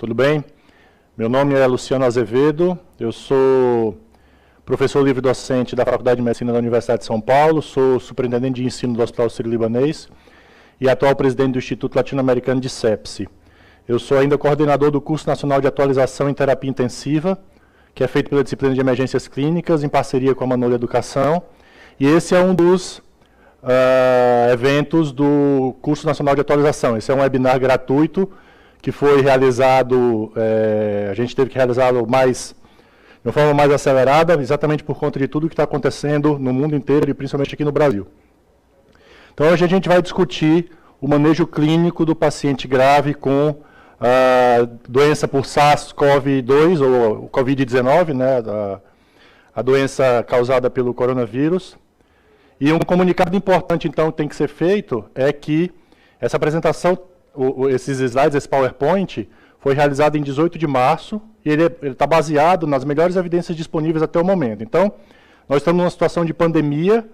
tudo bem? Meu nome é Luciano Azevedo, eu sou professor livre-docente da Faculdade de Medicina da Universidade de São Paulo, sou superintendente de ensino do Hospital Sírio-Libanês e atual presidente do Instituto Latino-Americano de Sepsi. Eu sou ainda coordenador do Curso Nacional de Atualização em Terapia Intensiva, que é feito pela disciplina de Emergências Clínicas, em parceria com a Manolha Educação, e esse é um dos eventos do Curso Nacional de Atualização. Esse é um webinar gratuito que foi realizado, a gente teve que realizá-lo de uma forma mais acelerada, exatamente por conta de tudo que está acontecendo no mundo inteiro e principalmente aqui no Brasil. Então hoje a gente vai discutir o manejo clínico do paciente grave com doença por SARS-CoV-2 ou Covid-19, né, a doença causada pelo coronavírus. E um comunicado importante, então, que tem que ser feito é que essa apresentação, esses slides, esse PowerPoint, foi realizado em 18 de março e ele está baseado nas melhores evidências disponíveis até o momento. Então, nós estamos numa situação de pandemia,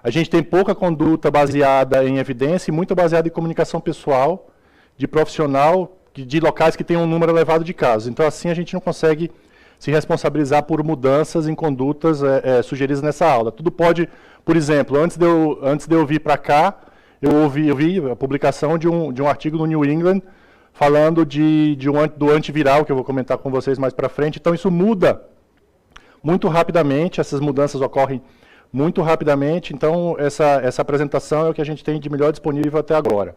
a gente tem pouca conduta baseada em evidência e muito baseada em comunicação pessoal, de profissional, de locais que têm um número elevado de casos. Então, assim, a gente não consegue se responsabilizar por mudanças em condutas sugeridas nessa aula. Tudo pode, por exemplo, antes de eu vir para cá, eu vi a publicação de um artigo no New England falando do antiviral, que eu vou comentar com vocês mais para frente. Então, isso muda muito rapidamente, essas mudanças ocorrem muito rapidamente. Então, essa apresentação é o que a gente tem de melhor disponível até agora.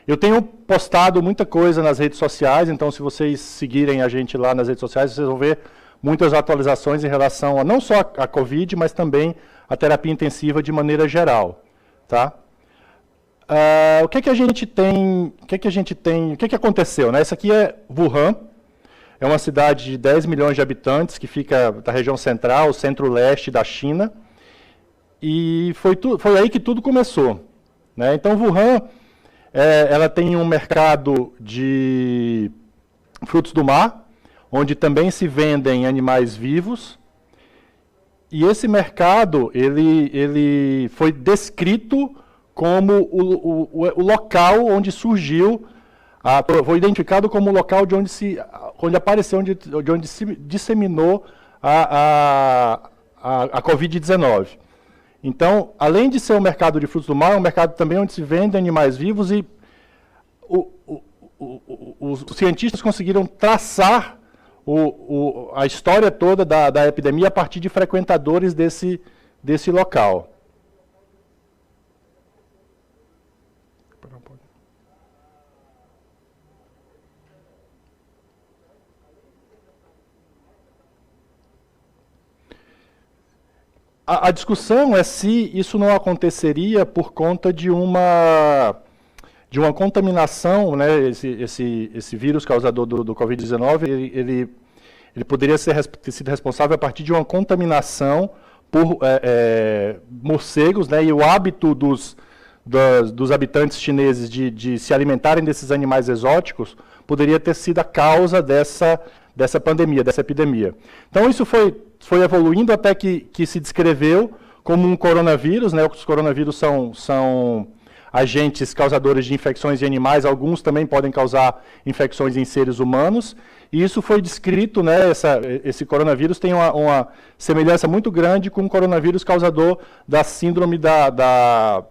Eu tenho postado muita coisa nas redes sociais, então se vocês seguirem a gente lá nas redes sociais, vocês vão ver muitas atualizações em relação a não só a Covid, mas também a terapia intensiva de maneira geral. Tá? O que a gente tem, o que aconteceu? Né? Essa aqui é Wuhan, é uma cidade de 10 milhões de habitantes, que fica da região central, centro-leste da China, e foi aí que tudo começou. Né? Então, Wuhan, ela tem um mercado de frutos do mar, onde também se vendem animais vivos, e esse mercado ele foi descrito como o local onde surgiu, foi identificado como o local de onde apareceu, de onde se disseminou a Covid-19. Então, além de ser um mercado de frutos do mar, é um mercado também onde se vende animais vivos e os cientistas conseguiram traçar a história toda da epidemia a partir de frequentadores desse local. A discussão é se isso não aconteceria por conta de uma contaminação, né? Esse vírus causador do Covid-19, ele poderia ter sido responsável a partir de uma contaminação por morcegos, né? E o hábito dos habitantes chineses de se alimentarem desses animais exóticos poderia ter sido a causa dessa pandemia, dessa epidemia. Então isso foi evoluindo até que se descreveu como um coronavírus, né? Os coronavírus são agentes causadores de infecções em animais, alguns também podem causar infecções em seres humanos, e isso foi descrito, né? Esse coronavírus tem uma semelhança muito grande com o coronavírus causador da síndrome da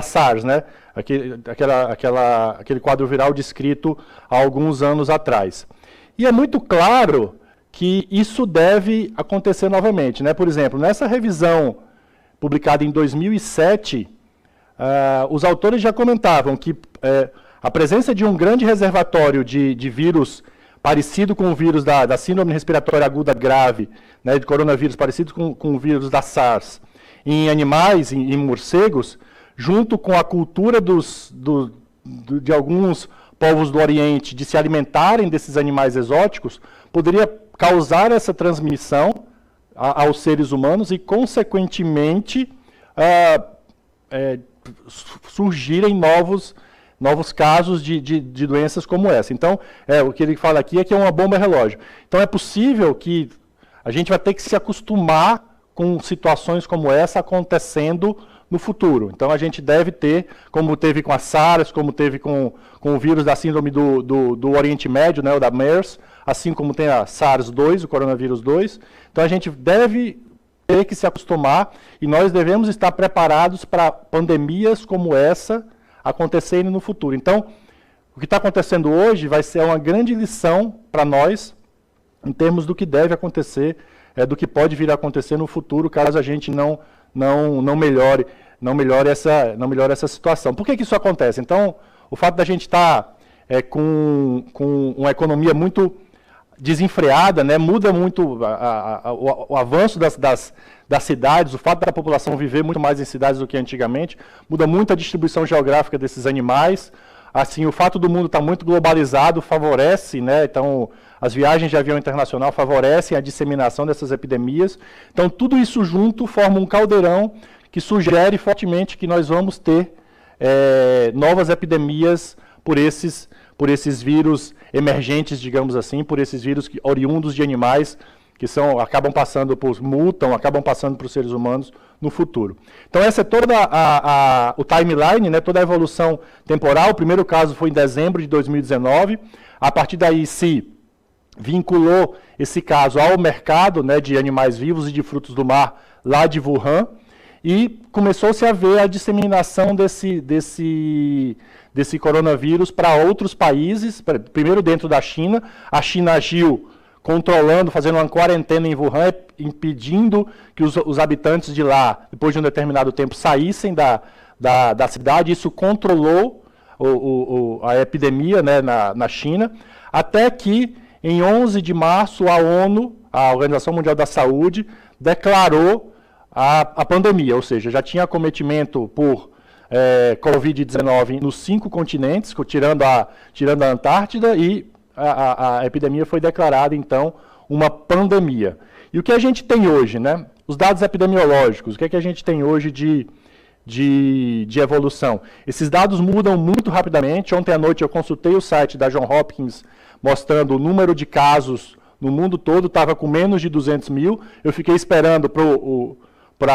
SARS, né? Aquele quadro viral descrito há alguns anos atrás. E é muito claro que isso deve acontecer novamente, né? Por exemplo, nessa revisão publicada em 2007, os autores já comentavam que a presença de um grande reservatório de vírus parecido com o vírus da síndrome respiratória aguda grave, né, de coronavírus parecido com o vírus da SARS, em animais, em morcegos, junto com a cultura de alguns povos do Oriente de se alimentarem desses animais exóticos, poderia causar essa transmissão aos seres humanos e, consequentemente, surgirem novos casos de doenças como essa. Então, o que ele fala aqui é que é uma bomba relógio. Então, é possível que a gente vai ter que se acostumar com situações como essa acontecendo no futuro. Então, a gente deve ter, como teve com a SARS, como teve com o vírus da síndrome do Oriente Médio, né, o da MERS, assim como tem a SARS-2, o coronavírus 2. Então, a gente deve ter que se acostumar e nós devemos estar preparados para pandemias como essa acontecerem no futuro. Então, o que está acontecendo hoje vai ser uma grande lição para nós, em termos do que deve acontecer, do que pode vir a acontecer no futuro, caso a gente não melhore essa situação. Por que isso acontece? Então, o fato da gente estar com uma economia muito desenfreada, né, muda muito o avanço das cidades, o fato da população viver muito mais em cidades do que antigamente, muda muito a distribuição geográfica desses animais. Assim, o fato do mundo estar muito globalizado favorece, né, então as viagens de avião internacional favorecem a disseminação dessas epidemias. Então, tudo isso junto forma um caldeirão que sugere fortemente que nós vamos ter novas epidemias por esses vírus emergentes, digamos assim, por esses vírus oriundos de animais que acabam passando acabam passando para os seres humanos no futuro. Então, essa é toda o timeline, né, toda a evolução temporal. O primeiro caso foi em dezembro de 2019. A partir daí se vinculou esse caso ao mercado, né, de animais vivos e de frutos do mar lá de Wuhan, e começou-se a ver a disseminação desse coronavírus para outros países, primeiro dentro da China. A China agiu controlando, fazendo uma quarentena em Wuhan, impedindo que os habitantes de lá, depois de um determinado tempo, saíssem da cidade. Isso controlou a epidemia, né, na China, até que, em 11 de março, a ONU, a Organização Mundial da Saúde, declarou a pandemia, ou seja, já tinha acometimento por Covid-19 nos 5 continentes, tirando a Antártida, e a epidemia foi declarada, então, uma pandemia. E o que a gente tem hoje, né? Os dados epidemiológicos, o que a gente tem hoje de evolução? Esses dados mudam muito rapidamente. Ontem à noite eu consultei o site da Johns Hopkins, mostrando o número de casos no mundo todo, estava com menos de 200 mil. Eu fiquei esperando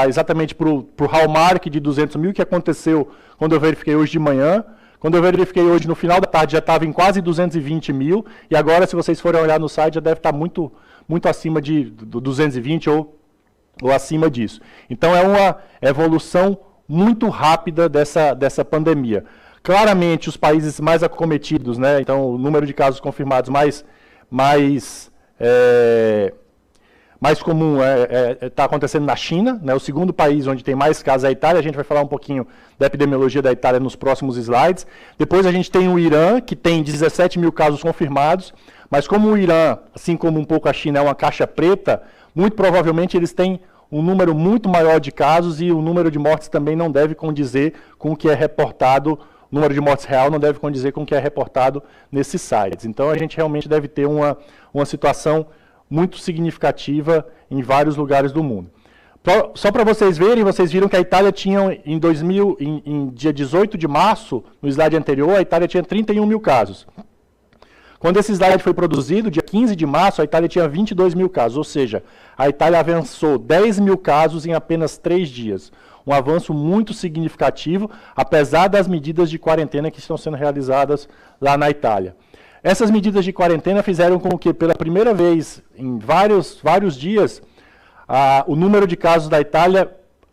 exatamente para o hallmark de 200 mil, que aconteceu quando eu verifiquei hoje de manhã. Quando eu verifiquei hoje, no final da tarde, já estava em quase 220 mil, e agora, se vocês forem olhar no site, já deve estar muito, muito acima de 220 ou acima disso. Então, é uma evolução muito rápida dessa pandemia. Claramente, os países mais acometidos, né, então, o número de casos confirmados mais comum está acontecendo na China, né, o segundo país onde tem mais casos é a Itália. A gente vai falar um pouquinho da epidemiologia da Itália nos próximos slides. Depois a gente tem o Irã, que tem 17 mil casos confirmados, mas como o Irã, assim como um pouco a China, é uma caixa preta, muito provavelmente eles têm um número muito maior de casos e o número de mortes também não deve condizer com o que é reportado, o número de mortes real não deve condizer com o que é reportado nesses sites. Então a gente realmente deve ter uma situação muito significativa em vários lugares do mundo. Só para vocês verem, vocês viram que a Itália tinha, em dia 18 de março, no slide anterior, a Itália tinha 31 mil casos. Quando esse slide foi produzido, dia 15 de março, a Itália tinha 22 mil casos, ou seja, a Itália avançou 10 mil casos em apenas 3 dias. Um avanço muito significativo, apesar das medidas de quarentena que estão sendo realizadas lá na Itália. Essas medidas de quarentena fizeram com que, pela primeira vez em vários dias, o número de casos da Itália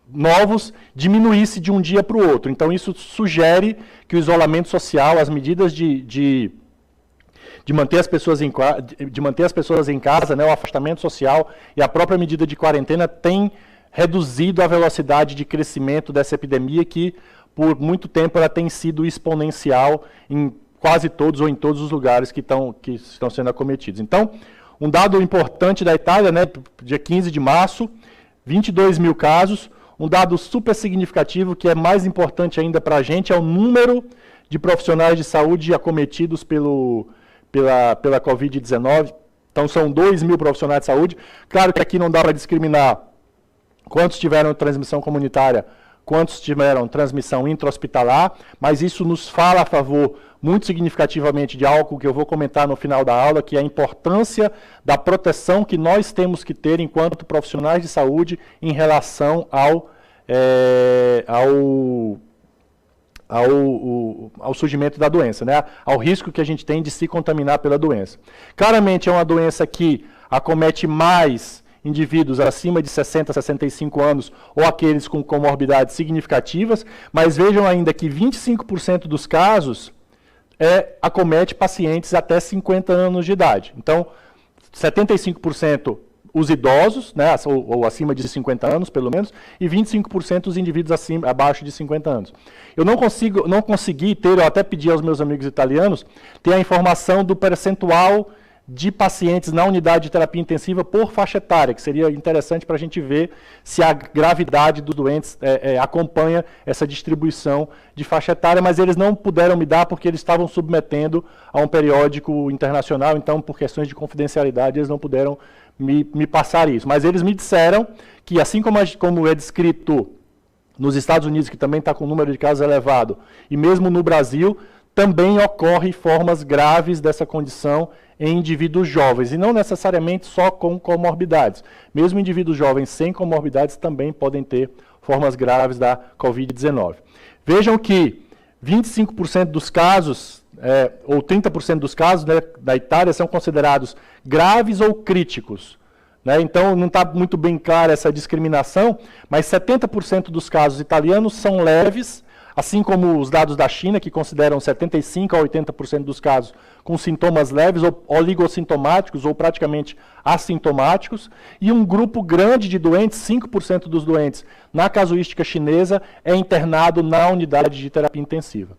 novos diminuísse de um dia para o outro. Então, isso sugere que o isolamento social, as medidas de manter as pessoas em casa, né, o afastamento social e a própria medida de quarentena tem reduzido a velocidade de crescimento dessa epidemia, que, por muito tempo, ela tem sido exponencial em quase todos ou em todos os lugares que estão sendo acometidos. Então, um dado importante da Itália, né, dia 15 de março, 22 mil casos. Um dado super significativo, que é mais importante ainda para a gente, é o número de profissionais de saúde acometidos pela Covid-19. Então, são 2 mil profissionais de saúde. Claro que aqui não dá para discriminar quantos tiveram transmissão comunitária, quantos tiveram transmissão intra-hospitalar, mas isso nos fala a favor muito significativamente de algo que eu vou comentar no final da aula, que é a importância da proteção que nós temos que ter enquanto profissionais de saúde em relação ao ao surgimento da doença, né? Ao risco que a gente tem de se contaminar pela doença. Claramente é uma doença que acomete mais indivíduos acima de 60, 65 anos ou aqueles com comorbidades significativas, mas vejam ainda que 25% dos casos acomete pacientes até 50 anos de idade. Então, 75% os idosos, né, ou acima de 50 anos, pelo menos, e 25% os indivíduos abaixo de 50 anos. Eu não consegui ter, eu até pedi aos meus amigos italianos, ter a informação do percentual de pacientes na unidade de terapia intensiva por faixa etária, que seria interessante para a gente ver se a gravidade dos doentes acompanha essa distribuição de faixa etária, mas eles não puderam me dar porque eles estavam submetendo a um periódico internacional, então, por questões de confidencialidade, eles não puderam me passar isso. Mas eles me disseram que, assim como é descrito nos Estados Unidos, que também está com um número de casos elevado, e mesmo no Brasil, também ocorrem formas graves dessa condição em indivíduos jovens, e não necessariamente só com comorbidades. Mesmo indivíduos jovens sem comorbidades também podem ter formas graves da Covid-19. Vejam que 25% dos casos, ou 30% dos casos, né, da Itália são considerados graves ou críticos. Né? Então, não está muito bem clara essa discriminação, mas 70% dos casos italianos são leves, assim como os dados da China, que consideram 75% a 80% dos casos com sintomas leves ou oligossintomáticos ou praticamente assintomáticos, e um grupo grande de doentes, 5% dos doentes, na casuística chinesa, é internado na unidade de terapia intensiva.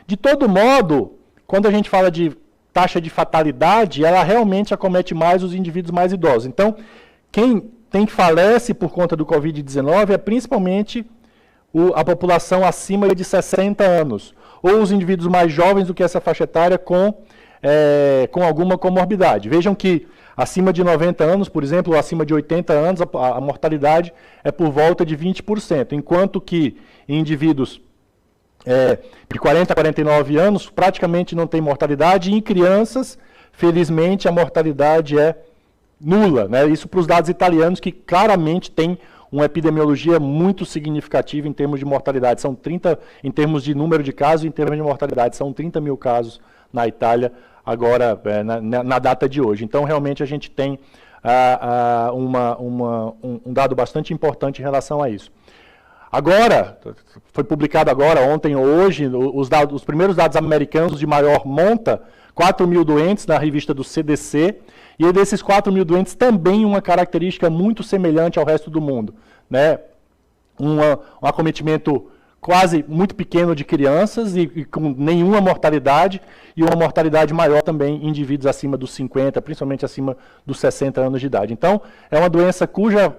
De todo modo, quando a gente fala de taxa de fatalidade, ela realmente acomete mais os indivíduos mais idosos. Então, quem falece por conta do Covid-19 é principalmente a população acima de 60 anos, ou os indivíduos mais jovens do que essa faixa etária com alguma comorbidade. Vejam que acima de 90 anos, por exemplo, ou acima de 80 anos, a mortalidade é por volta de 20%, enquanto que em indivíduos de 40 a 49 anos praticamente não tem mortalidade, e em crianças, felizmente, a mortalidade é nula. Né? Isso para os dados italianos, que claramente têm uma epidemiologia muito significativa em termos de mortalidade. São 30, em termos de número de casos, em termos de mortalidade, são 30 mil casos na Itália, agora, na data de hoje. Então, realmente, a gente tem um dado bastante importante em relação a isso. Agora, foi publicado agora, ontem ou hoje, os primeiros dados americanos de maior monta, 4 mil doentes na revista do CDC, e desses 4 mil doentes também uma característica muito semelhante ao resto do mundo. Né? Um acometimento quase muito pequeno de crianças e com nenhuma mortalidade, e uma mortalidade maior também em indivíduos acima dos 50, principalmente acima dos 60 anos de idade. Então, é uma doença cuja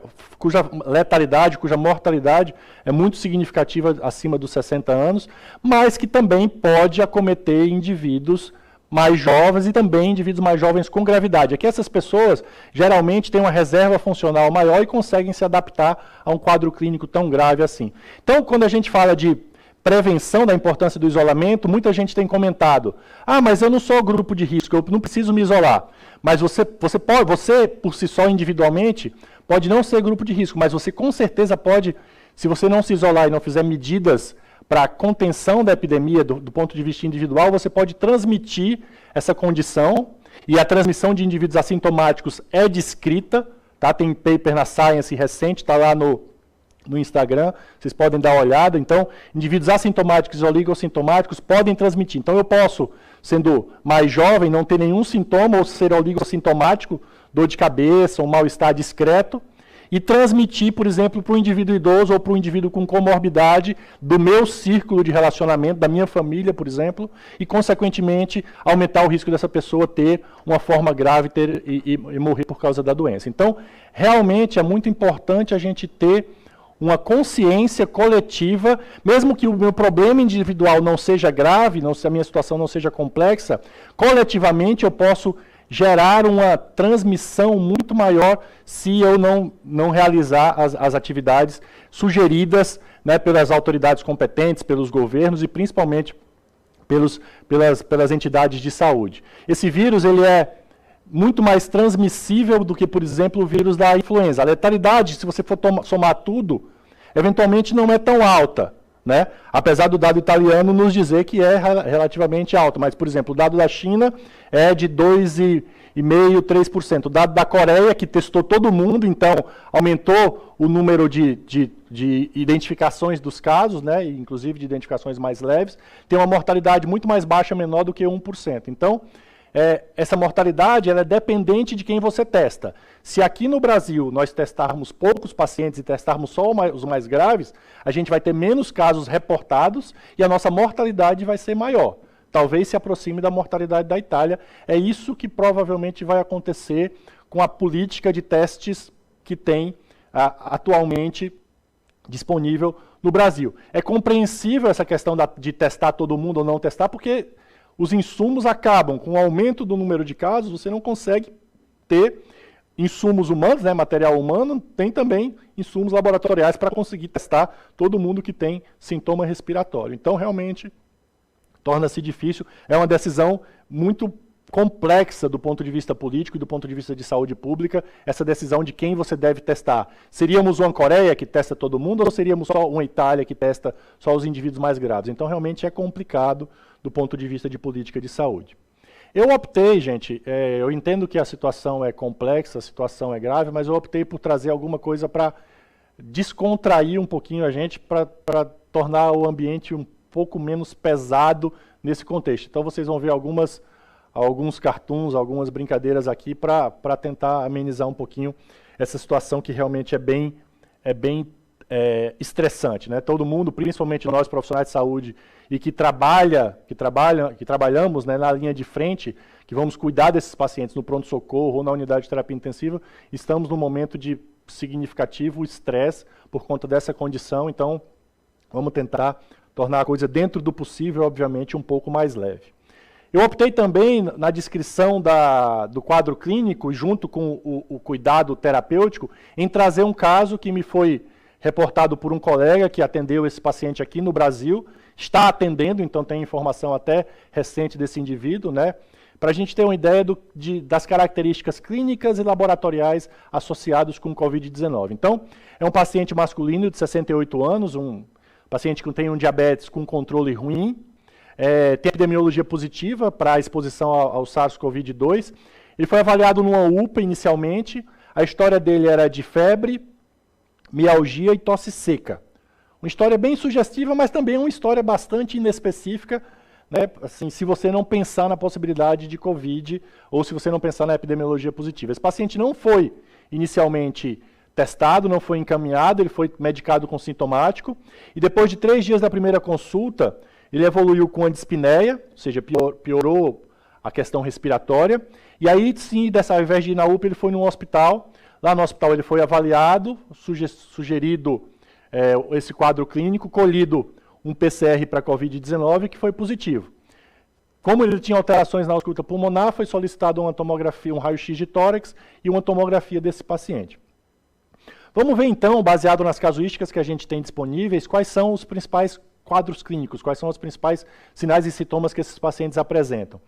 letalidade, cuja mortalidade é muito significativa acima dos 60 anos, mas que também pode acometer indivíduos mais jovens e também indivíduos mais jovens com gravidade. Aqui essas pessoas geralmente têm uma reserva funcional maior e conseguem se adaptar a um quadro clínico tão grave assim. Então, quando a gente fala de prevenção da importância do isolamento, muita gente tem comentado: ah, mas eu não sou grupo de risco, eu não preciso me isolar. Mas você por si só, individualmente, pode não ser grupo de risco, mas você com certeza pode, se você não se isolar e não fizer medidas para a contenção da epidemia do ponto de vista individual, você pode transmitir essa condição, e a transmissão de indivíduos assintomáticos é descrita, tá? Tem paper na Science recente, está lá no Instagram, vocês podem dar uma olhada. Então, indivíduos assintomáticos e oligossintomáticos podem transmitir. Então, eu posso, sendo mais jovem, não ter nenhum sintoma ou ser oligossintomático, dor de cabeça, um mal-estar discreto, e transmitir, por exemplo, para o indivíduo idoso ou para o indivíduo com comorbidade do meu círculo de relacionamento, da minha família, por exemplo, e, consequentemente, aumentar o risco dessa pessoa ter uma forma grave e morrer por causa da doença. Então, realmente é muito importante a gente ter uma consciência coletiva, mesmo que o meu problema individual não seja grave, se a minha situação não seja complexa, coletivamente eu posso gerar uma transmissão muito maior se eu não realizar as atividades sugeridas, né, pelas autoridades competentes, pelos governos e principalmente pelas entidades de saúde. Esse vírus ele é muito mais transmissível do que, por exemplo, o vírus da influenza. A letalidade, se você for somar tudo, eventualmente não é tão alta, né? Apesar do dado italiano nos dizer que é relativamente alta. Mas, por exemplo, o dado da China é de 2,5%, 3%. O dado da Coreia, que testou todo mundo, então aumentou o número de identificações dos casos, né? Inclusive de identificações mais leves, tem uma mortalidade muito mais baixa, menor do que 1%. Então, essa mortalidade ela é dependente de quem você testa. Se aqui no Brasil nós testarmos poucos pacientes e testarmos só os mais graves, a gente vai ter menos casos reportados e a nossa mortalidade vai ser maior. Talvez se aproxime da mortalidade da Itália. É isso que provavelmente vai acontecer com a política de testes que tem atualmente disponível no Brasil. É compreensível essa questão de testar todo mundo ou não testar, porque os insumos acabam com o aumento do número de casos, você não consegue ter insumos humanos, né, material humano, tem também insumos laboratoriais para conseguir testar todo mundo que tem sintoma respiratório. Então, realmente, torna-se difícil. É uma decisão muito complexa do ponto de vista político e do ponto de vista de saúde pública, essa decisão de quem você deve testar. Seríamos uma Coreia que testa todo mundo ou seríamos só uma Itália que testa só os indivíduos mais graves? Então, realmente é complicado do ponto de vista de política de saúde. Eu optei, gente, eu entendo que a situação é complexa, a situação é grave, mas eu optei por trazer alguma coisa para descontrair um pouquinho a gente, para tornar o ambiente um pouco menos pesado nesse contexto. Então, vocês vão ver alguns cartoons, algumas brincadeiras aqui para tentar amenizar um pouquinho essa situação que realmente é bem estressante, né? Todo mundo, principalmente nós profissionais de saúde e que trabalhamos, né, na linha de frente, que vamos cuidar desses pacientes no pronto-socorro ou na unidade de terapia intensiva, estamos num momento de significativo estresse por conta dessa condição. Então, vamos tentar tornar a coisa dentro do possível, obviamente, um pouco mais leve. Eu optei também, na descrição do quadro clínico, junto com o cuidado terapêutico, em trazer um caso que me foi reportado por um colega que atendeu esse paciente aqui no Brasil, está atendendo, então tem informação até recente desse indivíduo, né? Para a gente ter uma ideia das características clínicas e laboratoriais associados com o Covid-19. Então, é um paciente masculino de 68 anos, um paciente que tem um diabetes com controle ruim, tem epidemiologia positiva para a exposição ao SARS-CoV-2. Ele foi avaliado numa UPA inicialmente, a história dele era de febre, mialgia e tosse seca. Uma história bem sugestiva, mas também uma história bastante inespecífica, né? Assim, se você não pensar na possibilidade de Covid ou se você não pensar na epidemiologia positiva. Esse paciente não foi inicialmente testado, não foi encaminhado, ele foi medicado com sintomático e depois de 3 dias da primeira consulta, ele evoluiu com a dispneia, ou seja, piorou a questão respiratória, e aí sim, ao invés de ir na UPA, ele foi num hospital. Lá no hospital ele foi avaliado, sugerido esse quadro clínico, colhido um PCR para Covid-19 que foi positivo. Como ele tinha alterações na ausculta pulmonar, foi solicitado uma tomografia, um raio-x de tórax e uma tomografia desse paciente. Vamos ver então, baseado nas casuísticas que a gente tem disponíveis, quais são os principais quadros clínicos, quais são os principais sinais e sintomas que esses pacientes apresentam.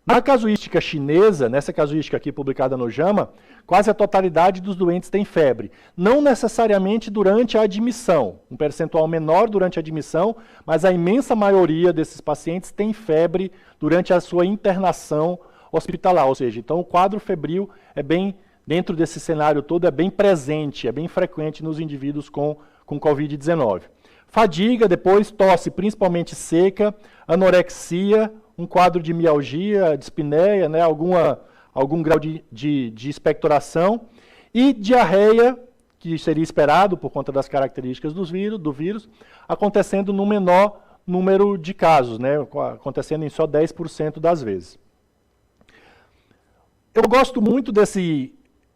Na casuística chinesa, nessa casuística aqui publicada no JAMA, quase a totalidade dos doentes tem febre. Não necessariamente durante a admissão, um percentual menor durante a admissão, mas a imensa maioria desses pacientes tem febre durante a sua internação hospitalar. Ou seja, então o quadro febril dentro desse cenário todo, é bem presente, é bem frequente nos indivíduos com Covid-19. Fadiga, depois tosse, principalmente seca, anorexia, um quadro de mialgia, dispneia, né, algum grau de expectoração, e diarreia, que seria esperado por conta das características do vírus, acontecendo no menor número de casos, né, acontecendo em só 10% das vezes. Eu gosto muito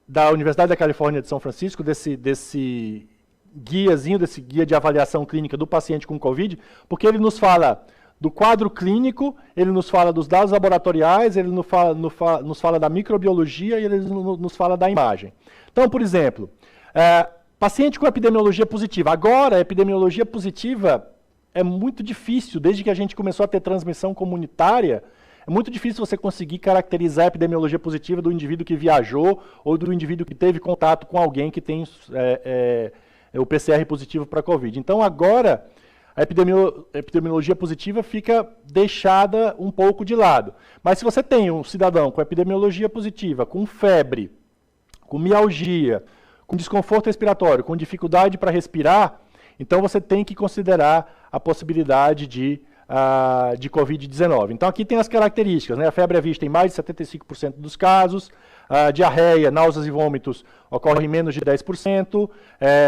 da Universidade da Califórnia de São Francisco, desse guiazinho, desse guia de avaliação clínica do paciente com Covid, porque ele nos fala do quadro clínico, ele nos fala dos dados laboratoriais, ele nos fala da microbiologia e ele nos fala da imagem. Então, por exemplo, paciente com epidemiologia positiva. Agora, a epidemiologia positiva é muito difícil, desde que a gente começou a ter transmissão comunitária, é muito difícil você conseguir caracterizar a epidemiologia positiva do indivíduo que viajou ou do indivíduo que teve contato com alguém que tem o PCR positivo para a Covid. Então, agora, a epidemiologia positiva fica deixada um pouco de lado. Mas se você tem um cidadão com epidemiologia positiva, com febre, com mialgia, com desconforto respiratório, com dificuldade para respirar, então você tem que considerar a possibilidade de Covid-19. Então aqui tem as características, né? A febre é vista em mais de 75% dos casos, a diarreia, náuseas e vômitos ocorrem em menos de 10%,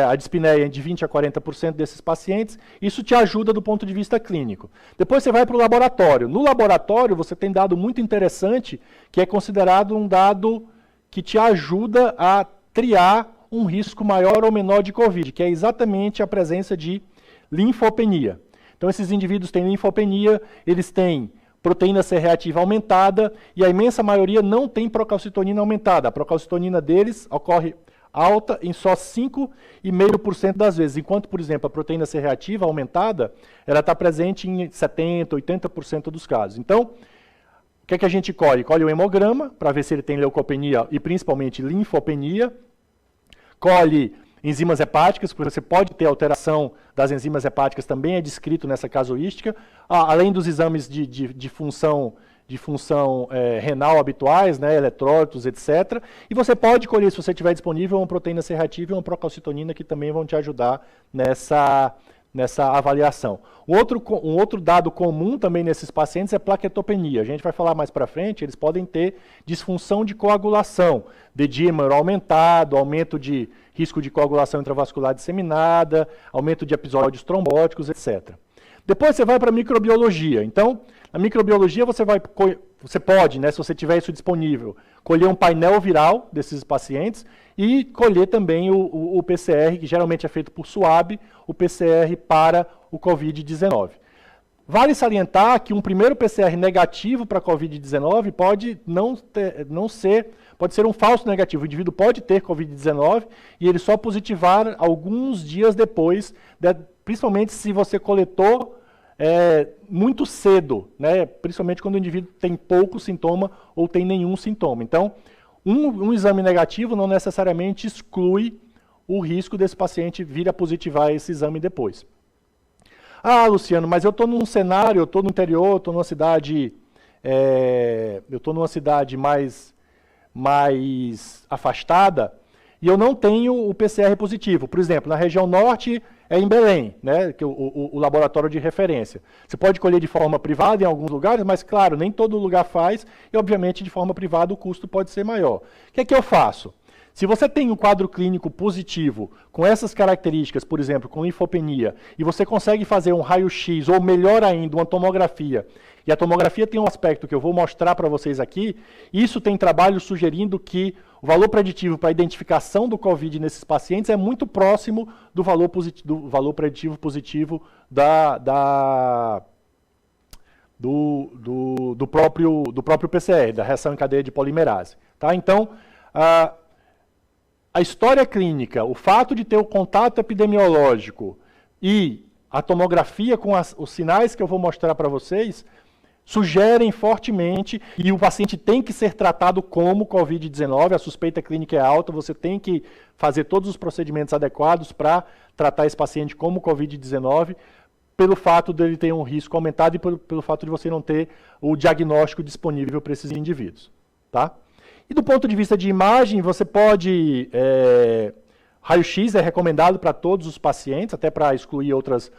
a dispneia de 20% a 40% desses pacientes. Isso te ajuda do ponto de vista clínico. Depois você vai para o laboratório. No laboratório você tem dado muito interessante, que é considerado um dado que te ajuda a triar um risco maior ou menor de Covid, que é exatamente a presença de linfopenia. Então, esses indivíduos têm linfopenia, eles têm proteína C reativa aumentada e a imensa maioria não tem procalcitonina aumentada. A procalcitonina deles ocorre alta em só 5,5% das vezes, enquanto, por exemplo, a proteína C reativa aumentada, ela está presente em 70%, 80% dos casos. Então, o que é que a gente colhe? Colhe o hemograma, para ver se ele tem leucopenia e principalmente linfopenia, colhe enzimas hepáticas, porque você pode ter alteração das enzimas hepáticas, também é descrito nessa casuística, além dos exames de função renal habituais, né, eletrólitos, etc. E você pode colher, se você tiver disponível, uma proteína C reativa e uma procalcitonina, que também vão te ajudar nessa avaliação. Um outro dado comum também nesses pacientes é plaquetopenia. A gente vai falar mais para frente, eles podem ter disfunção de coagulação, dedímero aumentado, aumento de risco de coagulação intravascular disseminada, aumento de episódios trombóticos, etc. Depois você vai para a microbiologia. Então, na microbiologia você pode, né, se você tiver isso disponível, colher um painel viral desses pacientes e colher também o PCR, que geralmente é feito por SWAB, o PCR para o Covid-19. Vale salientar que um primeiro PCR negativo para a Covid-19 pode ser um falso negativo. O indivíduo pode ter Covid-19 e ele só positivar alguns dias depois, principalmente se você coletou muito cedo, né? Principalmente quando o indivíduo tem pouco sintoma ou tem nenhum sintoma. Então, um exame negativo não necessariamente exclui o risco desse paciente vir a positivar esse exame depois. Ah, Luciano, mas eu estou num cenário, eu estou no interior, eu estou numa cidade mais afastada e eu não tenho o PCR positivo. Por exemplo, na região norte é em Belém, né, que o laboratório de referência. Você pode colher de forma privada em alguns lugares, mas claro, nem todo lugar faz e obviamente de forma privada o custo pode ser maior. O que é que eu faço? Se você tem um quadro clínico positivo com essas características, por exemplo, com linfopenia, e você consegue fazer um raio-x, ou melhor ainda, uma tomografia, e a tomografia tem um aspecto que eu vou mostrar para vocês aqui, isso tem trabalho sugerindo que o valor preditivo para a identificação do COVID nesses pacientes é muito próximo do valor preditivo positivo do próprio PCR, da reação em cadeia de polimerase. Tá? Então, a história clínica, o fato de ter o contato epidemiológico e a tomografia com os sinais que eu vou mostrar para vocês, sugerem fortemente, e o paciente tem que ser tratado como Covid-19, a suspeita clínica é alta, você tem que fazer todos os procedimentos adequados para tratar esse paciente como Covid-19, pelo fato dele ter um risco aumentado e pelo fato de você não ter o diagnóstico disponível para esses indivíduos. Tá? E do ponto de vista de imagem, você pode... raio-x é recomendado para todos os pacientes, até para excluir outros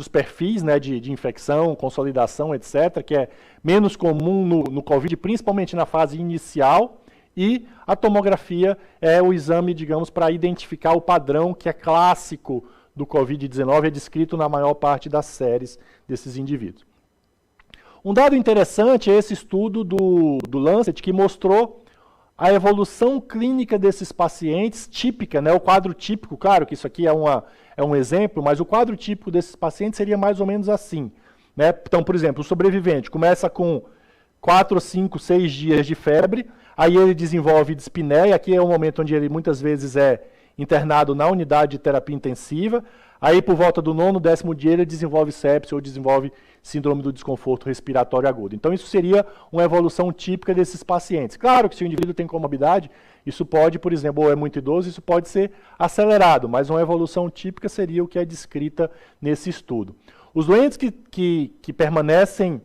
perfis, né, de infecção, consolidação, etc., que é menos comum no COVID, principalmente na fase inicial, e a tomografia é o exame, digamos, para identificar o padrão que é clássico do COVID-19, é descrito na maior parte das séries desses indivíduos. Um dado interessante é esse estudo do Lancet, que mostrou a evolução clínica desses pacientes, típica, né, o quadro típico, claro que isso aqui é um exemplo, mas o quadro típico desses pacientes seria mais ou menos assim. Né? Então, por exemplo, o sobrevivente começa com 4, 5, 6 dias de febre, aí ele desenvolve dispneia, aqui é o momento onde ele muitas vezes é internado na unidade de terapia intensiva, Aí, por volta do 9º, 10º dia, ele desenvolve sepse ou desenvolve síndrome do desconforto respiratório agudo. Então, isso seria uma evolução típica desses pacientes. Claro que se o indivíduo tem comorbidade, isso pode, por exemplo, ou é muito idoso, isso pode ser acelerado, mas uma evolução típica seria o que é descrita nesse estudo. Os doentes que permanecem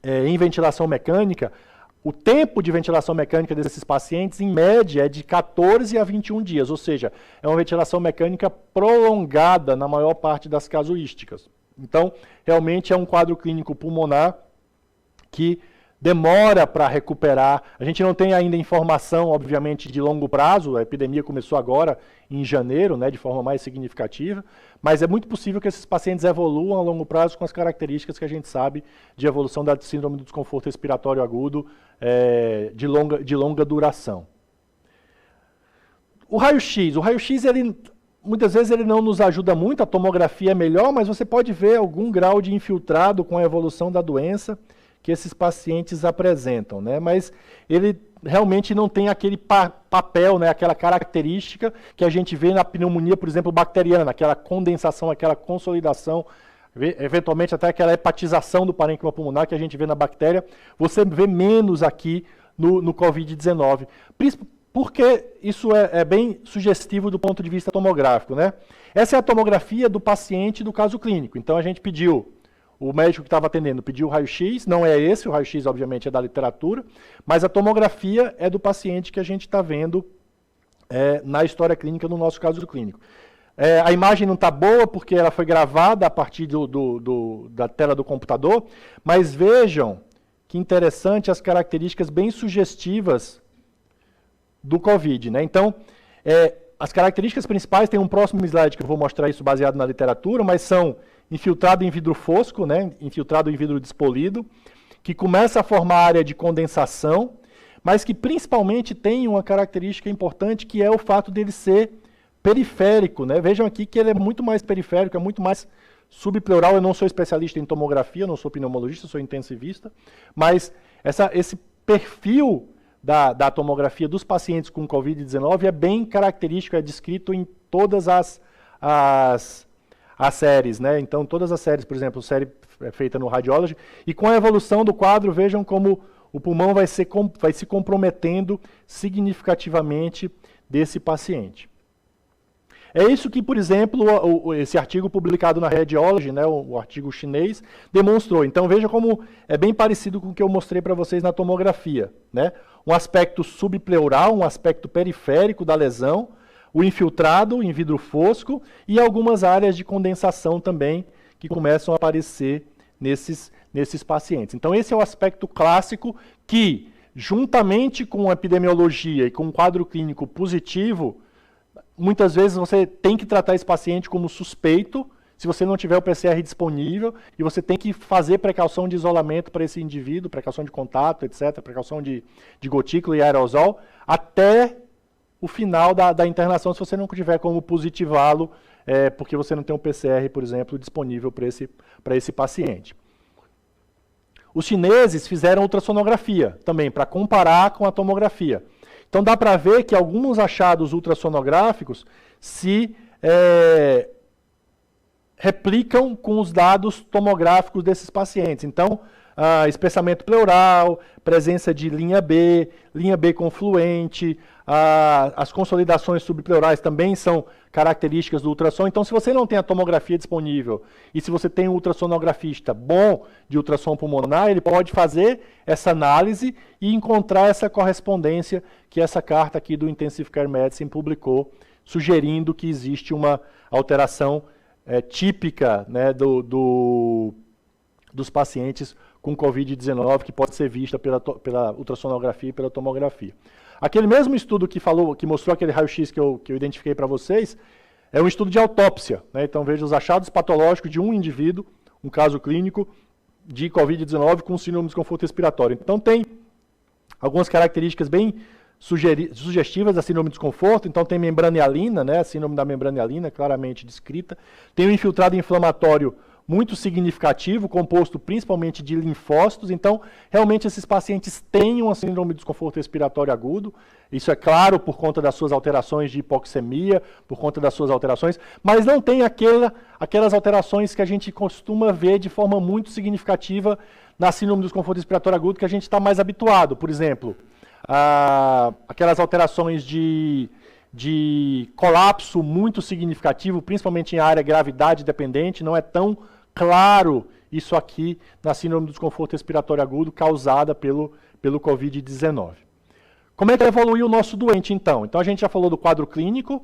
em ventilação mecânica, o tempo de ventilação mecânica desses pacientes, em média, é de 14 a 21 dias, ou seja, é uma ventilação mecânica prolongada na maior parte das casuísticas. Então, realmente é um quadro clínico pulmonar que demora para recuperar. A gente não tem ainda informação, obviamente, de longo prazo, a epidemia começou agora, em janeiro, né, de forma mais significativa, mas é muito possível que esses pacientes evoluam a longo prazo com as características que a gente sabe de evolução da síndrome do desconforto respiratório agudo de longa duração. O raio-x, muitas vezes ele não nos ajuda muito, a tomografia é melhor, mas você pode ver algum grau de infiltrado com a evolução da doença que esses pacientes apresentam, né? Mas ele realmente não tem aquele papel, né? Aquela característica que a gente vê na pneumonia, por exemplo, bacteriana, aquela condensação, aquela consolidação, eventualmente até aquela hepatização do parênquima pulmonar que a gente vê na bactéria, você vê menos aqui no Covid-19. Porque isso é bem sugestivo do ponto de vista tomográfico, né? Essa é a tomografia do paciente do caso clínico. Então a gente pediu, o médico que estava atendendo pediu o raio-x, não é esse, o raio-x obviamente é da literatura, mas a tomografia é do paciente que a gente está vendo na história clínica, no nosso caso clínico. A imagem não está boa porque ela foi gravada a partir da tela do computador, mas vejam que interessante as características bem sugestivas do Covid, né? Então, as características principais, tem um próximo slide que eu vou mostrar isso baseado na literatura, mas são infiltrado em vidro fosco, né? Infiltrado em vidro despolido, que começa a formar área de condensação, mas que principalmente tem uma característica importante, que é o fato dele ser periférico, né? Vejam aqui que ele é muito mais periférico, é muito mais subpleural. Eu não sou especialista em tomografia, não sou pneumologista, sou intensivista, mas esse perfil da tomografia dos pacientes com Covid-19 é bem característico, é descrito em todas as séries, né? Então, todas as séries, por exemplo, série feita no Radiology, e com a evolução do quadro, vejam como o pulmão vai se comprometendo significativamente desse paciente. É isso que, por exemplo, esse artigo publicado na Radiology, né, o artigo chinês, demonstrou. Então, veja como é bem parecido com o que eu mostrei para vocês na tomografia, né? Um aspecto subpleural, um aspecto periférico da lesão, o infiltrado em vidro fosco e algumas áreas de condensação também que começam a aparecer nesses pacientes. Então, esse é o aspecto clássico que, juntamente com a epidemiologia e com um quadro clínico positivo, muitas vezes você tem que tratar esse paciente como suspeito, se você não tiver o PCR disponível, e você tem que fazer precaução de isolamento para esse indivíduo, precaução de contato, etc., precaução de gotícula e aerosol, até o final da internação, se você não tiver como positivá-lo, porque você não tem um PCR, por exemplo, disponível para esse paciente. Os chineses fizeram ultrassonografia também, para comparar com a tomografia. Então dá para ver que alguns achados ultrassonográficos se replicam com os dados tomográficos desses pacientes. Então, espessamento pleural, presença de linha B confluente, as consolidações subpleurais também são características do ultrassom. Então, se você não tem a tomografia disponível e se você tem um ultrassonografista bom de ultrassom pulmonar, ele pode fazer essa análise e encontrar essa correspondência que essa carta aqui do Intensive Care Medicine publicou, sugerindo que existe uma alteração típica, né, dos pacientes com Covid-19, que pode ser vista pela ultrassonografia e pela tomografia. Aquele mesmo estudo que mostrou aquele raio-x que eu identifiquei para vocês, é um estudo de autópsia, né? Então veja os achados patológicos de um indivíduo, um caso clínico de Covid-19 com síndrome de desconforto respiratório. Então tem algumas características bem sugestivas da síndrome de desconforto. Então tem membrana hialina, né? A síndrome da membrana hialina claramente descrita. Tem um infiltrado inflamatório muito significativo, composto principalmente de linfócitos. Então, realmente, esses pacientes têm uma síndrome de desconforto respiratório agudo. Isso é claro por conta das suas alterações de hipoxemia, por conta das suas alterações, mas não tem aquelas alterações que a gente costuma ver de forma muito significativa na síndrome do desconforto respiratório agudo, que a gente está mais habituado. Por exemplo, aquelas alterações de colapso muito significativo, principalmente em área gravidade dependente, não é tão claro isso aqui na síndrome do desconforto respiratório agudo causada pelo Covid-19. Como é que evoluiu o nosso doente, então? Então, a gente já falou do quadro clínico,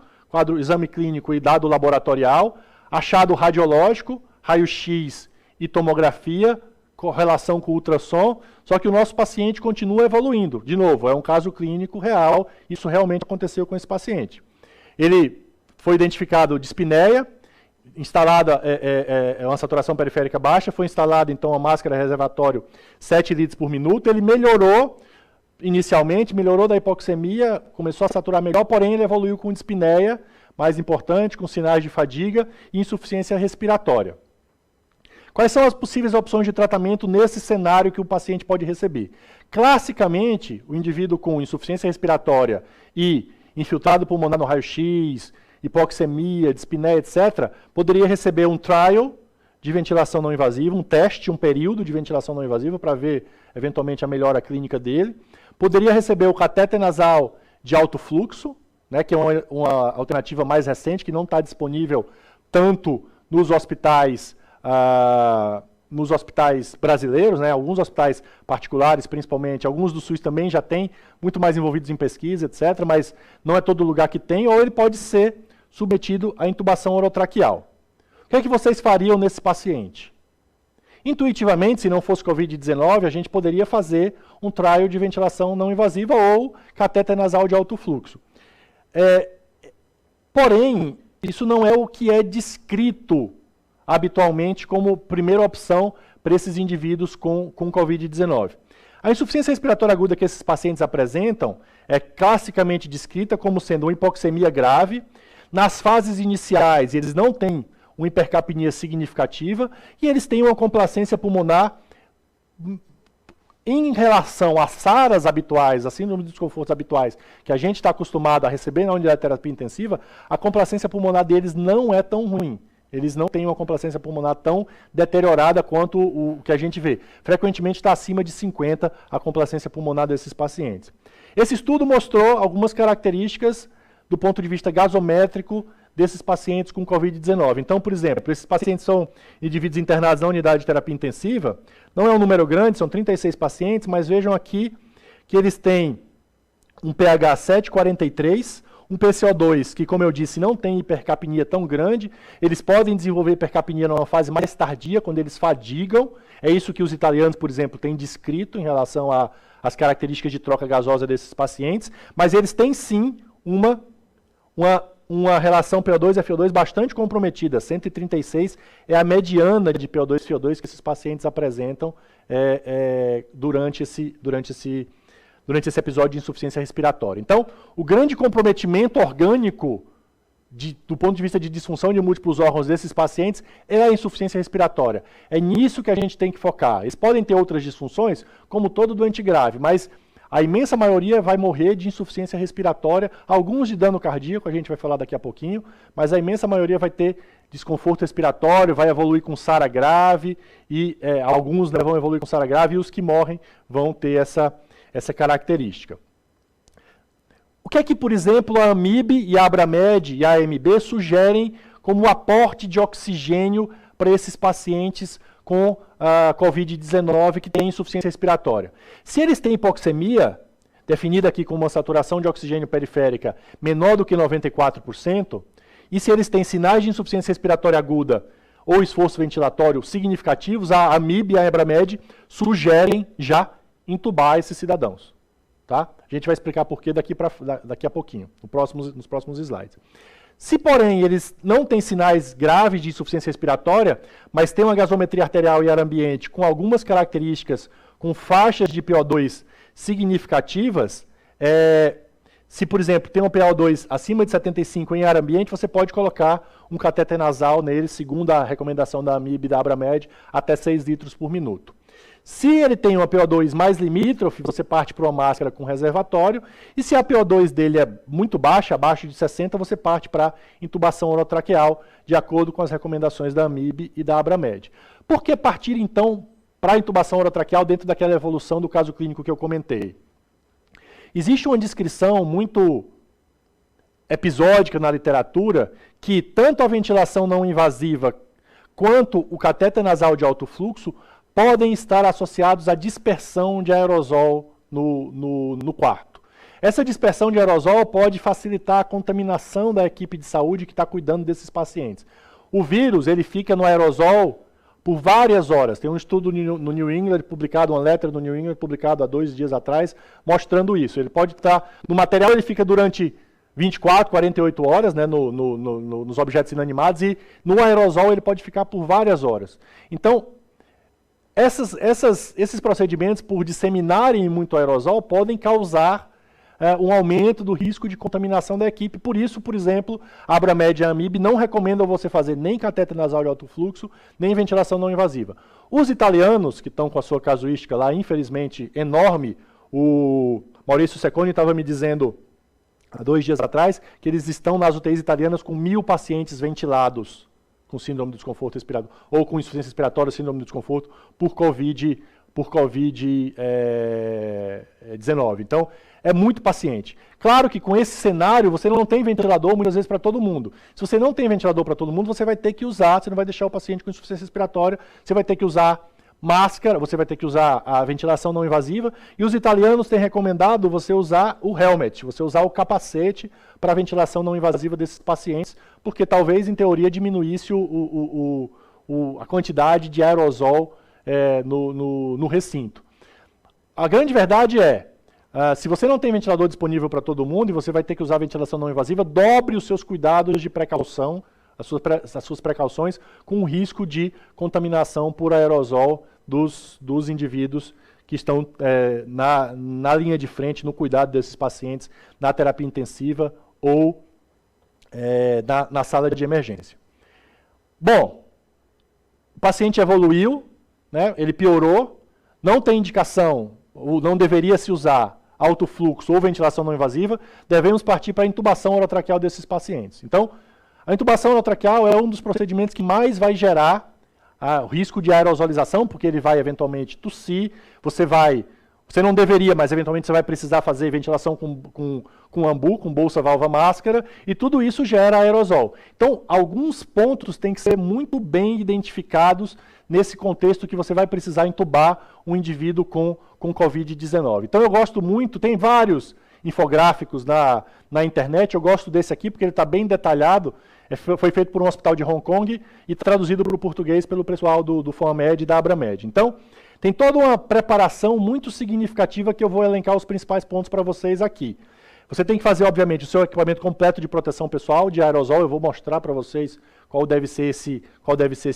exame clínico e dado laboratorial, achado radiológico, raio-x e tomografia, correlação com o ultrassom, só que o nosso paciente continua evoluindo. De novo, é um caso clínico real, isso realmente aconteceu com esse paciente. Ele foi identificado dispneia, instalada uma saturação periférica baixa, foi instalada então a máscara reservatório 7 litros por minuto, ele melhorou inicialmente, melhorou da hipoxemia, começou a saturar melhor, porém ele evoluiu com dispneia, mais importante, com sinais de fadiga e insuficiência respiratória. Quais são as possíveis opções de tratamento nesse cenário que o paciente pode receber? Classicamente, o indivíduo com insuficiência respiratória e infiltrado pulmonar no raio-x, hipoxemia, dispneia, etc., poderia receber um trial de ventilação não invasiva, um teste, um período de ventilação não invasiva para ver, eventualmente, a melhora clínica dele. Poderia receber o catéter nasal de alto fluxo, né, que é uma alternativa mais recente, que não está disponível tanto nos hospitais brasileiros, né, alguns hospitais particulares, principalmente, alguns do SUS também já têm, muito mais envolvidos em pesquisa, etc., mas não é todo lugar que tem, ou ele pode ser submetido à intubação orotraqueal. O que é que vocês fariam nesse paciente? Intuitivamente, se não fosse Covid-19, a gente poderia fazer um trial de ventilação não invasiva ou catéter nasal de alto fluxo. Porém, isso não é o que é descrito habitualmente como primeira opção para esses indivíduos com Covid-19. A insuficiência respiratória aguda que esses pacientes apresentam é classicamente descrita como sendo uma hipoxemia grave. Nas fases iniciais, eles não têm uma hipercapnia significativa e eles têm uma complacência pulmonar em relação às SARAs habituais, a síndrome de desconfortos habituais, que a gente está acostumado a receber na unidade de terapia intensiva, a complacência pulmonar deles não é tão ruim. Eles não têm uma complacência pulmonar tão deteriorada quanto o que a gente vê. Frequentemente está acima de 50 a complacência pulmonar desses pacientes. Esse estudo mostrou algumas características do ponto de vista gasométrico desses pacientes com Covid-19. Então, por exemplo, esses pacientes são indivíduos internados na unidade de terapia intensiva, não é um número grande, são 36 pacientes, mas vejam aqui que eles têm um pH 7,43, um PCO2 que, como eu disse, não tem hipercapnia tão grande, eles podem desenvolver hipercapnia numa fase mais tardia, quando eles fadigam, é isso que os italianos, por exemplo, têm descrito em relação às características de troca gasosa desses pacientes, mas eles têm sim uma relação PO2 e FO2 bastante comprometida. 136 é a mediana de PO2 e FO2 que esses pacientes apresentam durante esse episódio de insuficiência respiratória. Então, o grande comprometimento orgânico do ponto de vista de disfunção de múltiplos órgãos desses pacientes é a insuficiência respiratória. É nisso que a gente tem que focar. Eles podem ter outras disfunções, como todo doente grave, mas a imensa maioria vai morrer de insuficiência respiratória, alguns de dano cardíaco, a gente vai falar daqui a pouquinho, mas a imensa maioria vai ter desconforto respiratório, vai evoluir com SARA grave, e alguns vão evoluir com SARA grave, e os que morrem vão ter essa característica. O que é que, por exemplo, a AMIB e a Abramed e a AMB sugerem como aporte de oxigênio para esses pacientes com a Covid-19 que têm insuficiência respiratória? Se eles têm hipoxemia, definida aqui como uma saturação de oxigênio periférica menor do que 94%, e se eles têm sinais de insuficiência respiratória aguda ou esforço ventilatório significativos, a AMIB e a Abramed sugerem já intubar esses cidadãos. Tá? A gente vai explicar por quê daqui a pouquinho, nos próximos slides. Se, porém, eles não têm sinais graves de insuficiência respiratória, mas têm uma gasometria arterial e ar ambiente com algumas características, com faixas de PO2 significativas, Se, por exemplo, tem um PaO2 acima de 75 em ar ambiente, você pode colocar um catéter nasal nele, segundo a recomendação da AMIB e da Abramed, até 6 litros por minuto. Se ele tem uma PO2 mais limítrofe, você parte para uma máscara com reservatório, e se a PO2 dele é muito baixa, abaixo de 60, você parte para intubação orotraqueal, de acordo com as recomendações da AMIB e da Abramed. Por que partir, então, para a intubação orotraqueal dentro daquela evolução do caso clínico que eu comentei? Existe uma descrição muito episódica na literatura que tanto a ventilação não invasiva quanto o catéter nasal de alto fluxo podem estar associados à dispersão de aerosol no quarto. Essa dispersão de aerosol pode facilitar a contaminação da equipe de saúde que está cuidando desses pacientes. O vírus ele fica no aerosol por várias horas. Tem um estudo no New England publicado, uma letra no New England publicado há 2 dias atrás, mostrando isso. Ele pode estar, no material ele fica durante 24, 48 horas, né, nos objetos inanimados, e no aerosol ele pode ficar por várias horas. Então, esses procedimentos, por disseminarem muito aerosol, podem causar um aumento do risco de contaminação da equipe. Por isso, por exemplo, a Abramed e a AMIB não recomendam você fazer nem catéter nasal de alto fluxo, nem ventilação não invasiva. Os italianos, que estão com a sua casuística lá, infelizmente, enorme, o Maurício Secconi estava me dizendo, há 2 dias atrás, que eles estão nas UTIs italianas com 1000 pacientes ventilados com síndrome do desconforto respiratório, ou com insuficiência respiratória, síndrome do desconforto, por Covid-19. Então, é muito paciente. Claro que com esse cenário, você não tem ventilador muitas vezes para todo mundo. Se você não tem ventilador para todo mundo, você vai ter que usar, você não vai deixar o paciente com insuficiência respiratória, você vai ter que usar máscara, você vai ter que usar a ventilação não invasiva, e os italianos têm recomendado você usar o helmet, você usar o capacete para a ventilação não invasiva desses pacientes, porque talvez, em teoria, diminuísse a quantidade de aerosol no recinto. A grande verdade é, se você não tem ventilador disponível para todo mundo e você vai ter que usar a ventilação não invasiva, dobre os seus cuidados de precaução, as suas precauções, com o risco de contaminação por aerosol dos indivíduos que estão na linha de frente, no cuidado desses pacientes, na terapia intensiva ou na sala de emergência. Bom, o paciente evoluiu, né, ele piorou, não tem indicação, ou não deveria se usar alto fluxo ou ventilação não invasiva, devemos partir para a intubação orotraqueal desses pacientes. Então, a intubação orotraqueal é um dos procedimentos que mais vai gerar o risco de aerosolização, porque ele vai eventualmente tossir, você não deveria, mas eventualmente você vai precisar fazer ventilação com ambu, com bolsa, válvula, máscara, e tudo isso gera aerosol. Então, alguns pontos têm que ser muito bem identificados nesse contexto que você vai precisar intubar um indivíduo com Covid-19. Então, eu gosto muito, tem vários infográficos na internet, eu gosto desse aqui porque ele está bem detalhado, foi feito por um hospital de Hong Kong e traduzido para o português pelo pessoal do FOAMED e da Abramed. Então, tem toda uma preparação muito significativa que eu vou elencar os principais pontos para vocês aqui. Você tem que fazer, obviamente, o seu equipamento completo de proteção pessoal, de aerosol, eu vou mostrar para vocês qual deve ser esse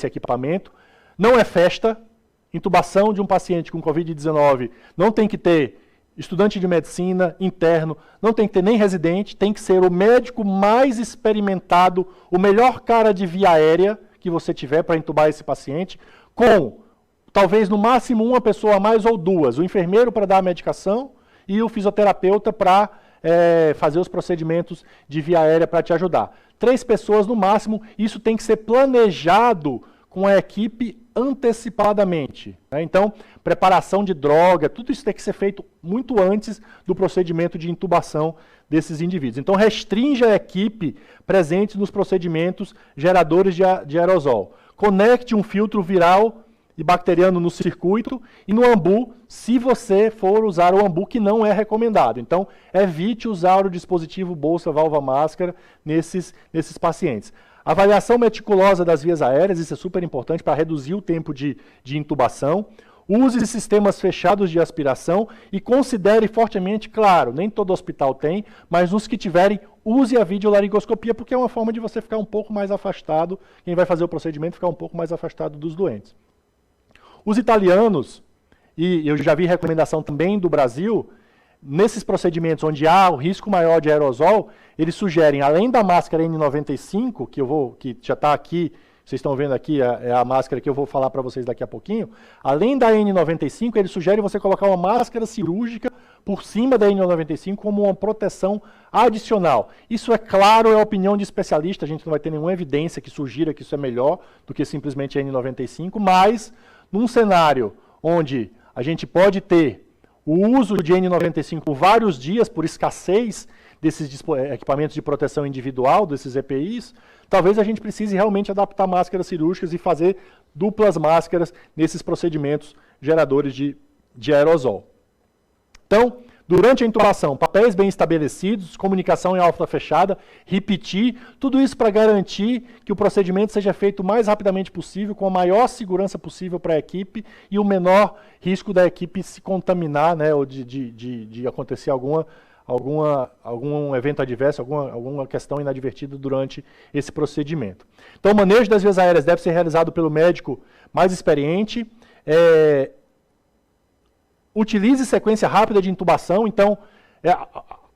equipamento. Não é festa, intubação de um paciente com Covid-19 não tem que ter estudante de medicina, interno, não tem que ter nem residente, tem que ser o médico mais experimentado, o melhor cara de via aérea que você tiver para intubar esse paciente, com talvez no máximo uma pessoa a mais ou 2, o enfermeiro para dar a medicação e o fisioterapeuta para fazer os procedimentos de via aérea para te ajudar. 3 pessoas no máximo, isso tem que ser planejado com a equipe antecipadamente, né? Então, preparação de droga, tudo isso tem que ser feito muito antes do procedimento de intubação desses indivíduos. Então, restringe a equipe presente nos procedimentos geradores de aerosol. Conecte um filtro viral e bacteriano no circuito e no ambu, se você for usar o ambu, que não é recomendado. Então, evite usar o dispositivo bolsa, válvula, máscara nesses pacientes. Avaliação meticulosa das vias aéreas, isso é super importante para reduzir o tempo de intubação. Use sistemas fechados de aspiração e considere fortemente, claro, nem todo hospital tem, mas nos que tiverem, use a videolaringoscopia, porque é uma forma de você ficar um pouco mais afastado, quem vai fazer o procedimento ficar um pouco mais afastado dos doentes. Os italianos, e eu já vi recomendação também do Brasil, nesses procedimentos onde há o risco maior de aerosol, eles sugerem, além da máscara N95, que já está aqui, vocês estão vendo aqui, é a máscara que eu vou falar para vocês daqui a pouquinho, além da N95, eles sugerem você colocar uma máscara cirúrgica por cima da N95 como uma proteção adicional. Isso, é claro, é opinião de especialista, a gente não vai ter nenhuma evidência que sugira que isso é melhor do que simplesmente a N95, mas num cenário onde a gente pode ter o uso de N95 por vários dias, por escassez desses equipamentos de proteção individual, desses EPIs, talvez a gente precise realmente adaptar máscaras cirúrgicas e fazer duplas máscaras nesses procedimentos geradores de aerosol. Então, durante a intubação, papéis bem estabelecidos, comunicação em alta fechada, repetir, tudo isso para garantir que o procedimento seja feito o mais rapidamente possível, com a maior segurança possível para a equipe e o menor risco da equipe se contaminar, né, ou de acontecer algum evento adverso, alguma questão inadvertida durante esse procedimento. Então, o manejo das vias aéreas deve ser realizado pelo médico mais experiente. Utilize sequência rápida de intubação. Então,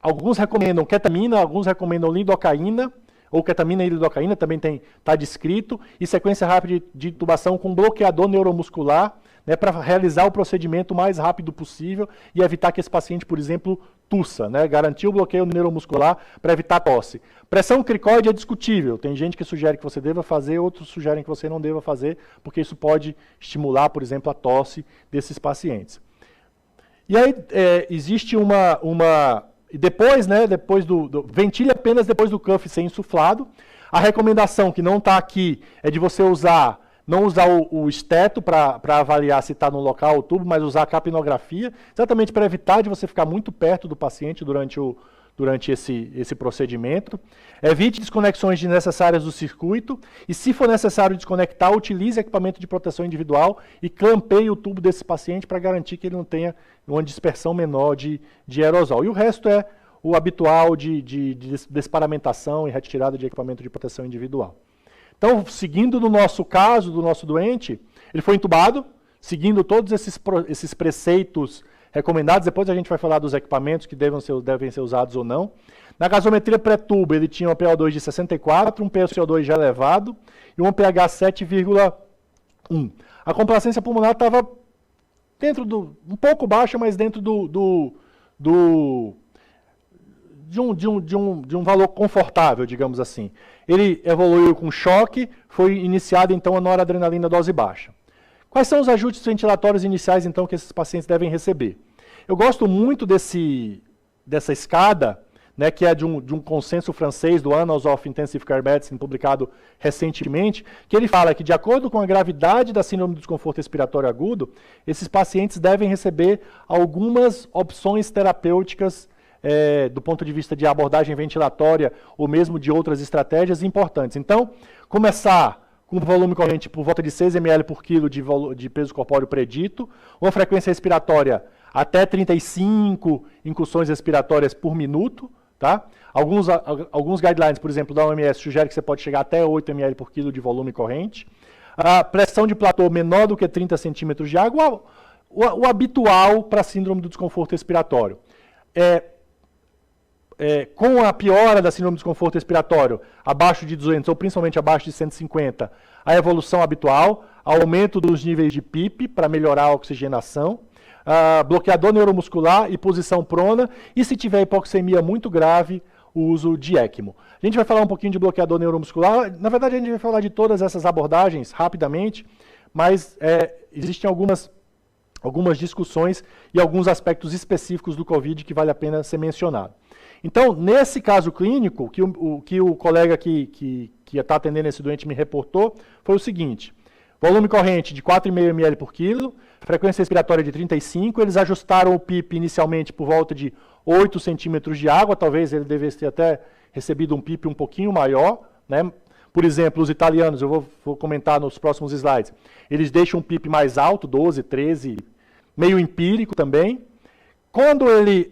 alguns recomendam ketamina, alguns recomendam lidocaína, ou ketamina e lidocaína, também está descrito, e sequência rápida de intubação com bloqueador neuromuscular, né, para realizar o procedimento o mais rápido possível e evitar que esse paciente, por exemplo, tussa, né, garantir o bloqueio neuromuscular para evitar tosse. Pressão cricoide é discutível, tem gente que sugere que você deva fazer, outros sugerem que você não deva fazer, porque isso pode estimular, por exemplo, a tosse desses pacientes. E aí existe depois, né, ventile apenas depois do cuff ser insuflado. A recomendação, que não está aqui, é de você não usar o esteto para avaliar se está no local o tubo, mas usar a capnografia, exatamente para evitar de você ficar muito perto do paciente durante esse procedimento. Evite desconexões desnecessárias do circuito e, se for necessário desconectar, utilize equipamento de proteção individual e clampeie o tubo desse paciente para garantir que ele não tenha uma dispersão menor de aerosol. E o resto é o habitual de desparamentação e retirada de equipamento de proteção individual. Então, seguindo no nosso caso, do nosso doente, ele foi intubado, seguindo todos esses preceitos recomendados. Depois a gente vai falar dos equipamentos que devem ser usados ou não. Na gasometria pré-tubo, ele tinha um PO2 de 64, um PaCO2 já elevado e um pH 7,1. A complacência pulmonar estava um pouco baixa, mas dentro de um valor confortável, digamos assim. Ele evoluiu com choque, foi iniciada então a noradrenalina dose baixa. Quais são os ajustes ventilatórios iniciais então que esses pacientes devem receber? Eu gosto muito dessa escada, né, que é de um consenso francês do Annals of Intensive Care Medicine, publicado recentemente, que ele fala que, de acordo com a gravidade da síndrome do desconforto respiratório agudo, esses pacientes devem receber algumas opções terapêuticas do ponto de vista de abordagem ventilatória ou mesmo de outras estratégias importantes. Então, começar com volume corrente por volta de 6 ml por quilo de peso corpóreo predito, uma frequência respiratória até 35 incursões respiratórias por minuto. Tá? Alguns guidelines, por exemplo, da OMS, sugerem que você pode chegar até 8 ml por quilo de volume corrente. A pressão de platô menor do que 30 centímetros de água, o habitual para a síndrome do desconforto respiratório. Com a piora da síndrome do desconforto respiratório, abaixo de 200 ou principalmente abaixo de 150, a evolução habitual, aumento dos níveis de PIP para melhorar a oxigenação, bloqueador neuromuscular e posição prona, e se tiver hipoxemia muito grave, o uso de ECMO. A gente vai falar um pouquinho de bloqueador neuromuscular, na verdade a gente vai falar de todas essas abordagens rapidamente, mas existem algumas discussões e alguns aspectos específicos do COVID que vale a pena ser mencionado. Então, nesse caso clínico, que o colega que está atendendo esse doente me reportou, foi o seguinte: volume corrente de 4,5 ml por quilo, frequência respiratória de 35, eles ajustaram o PIP inicialmente por volta de 8 centímetros de água, talvez ele devesse ter até recebido um PIP um pouquinho maior, né? Por exemplo, os italianos, eu vou comentar nos próximos slides, eles deixam um PIP mais alto, 12, 13, meio empírico também. Quando ele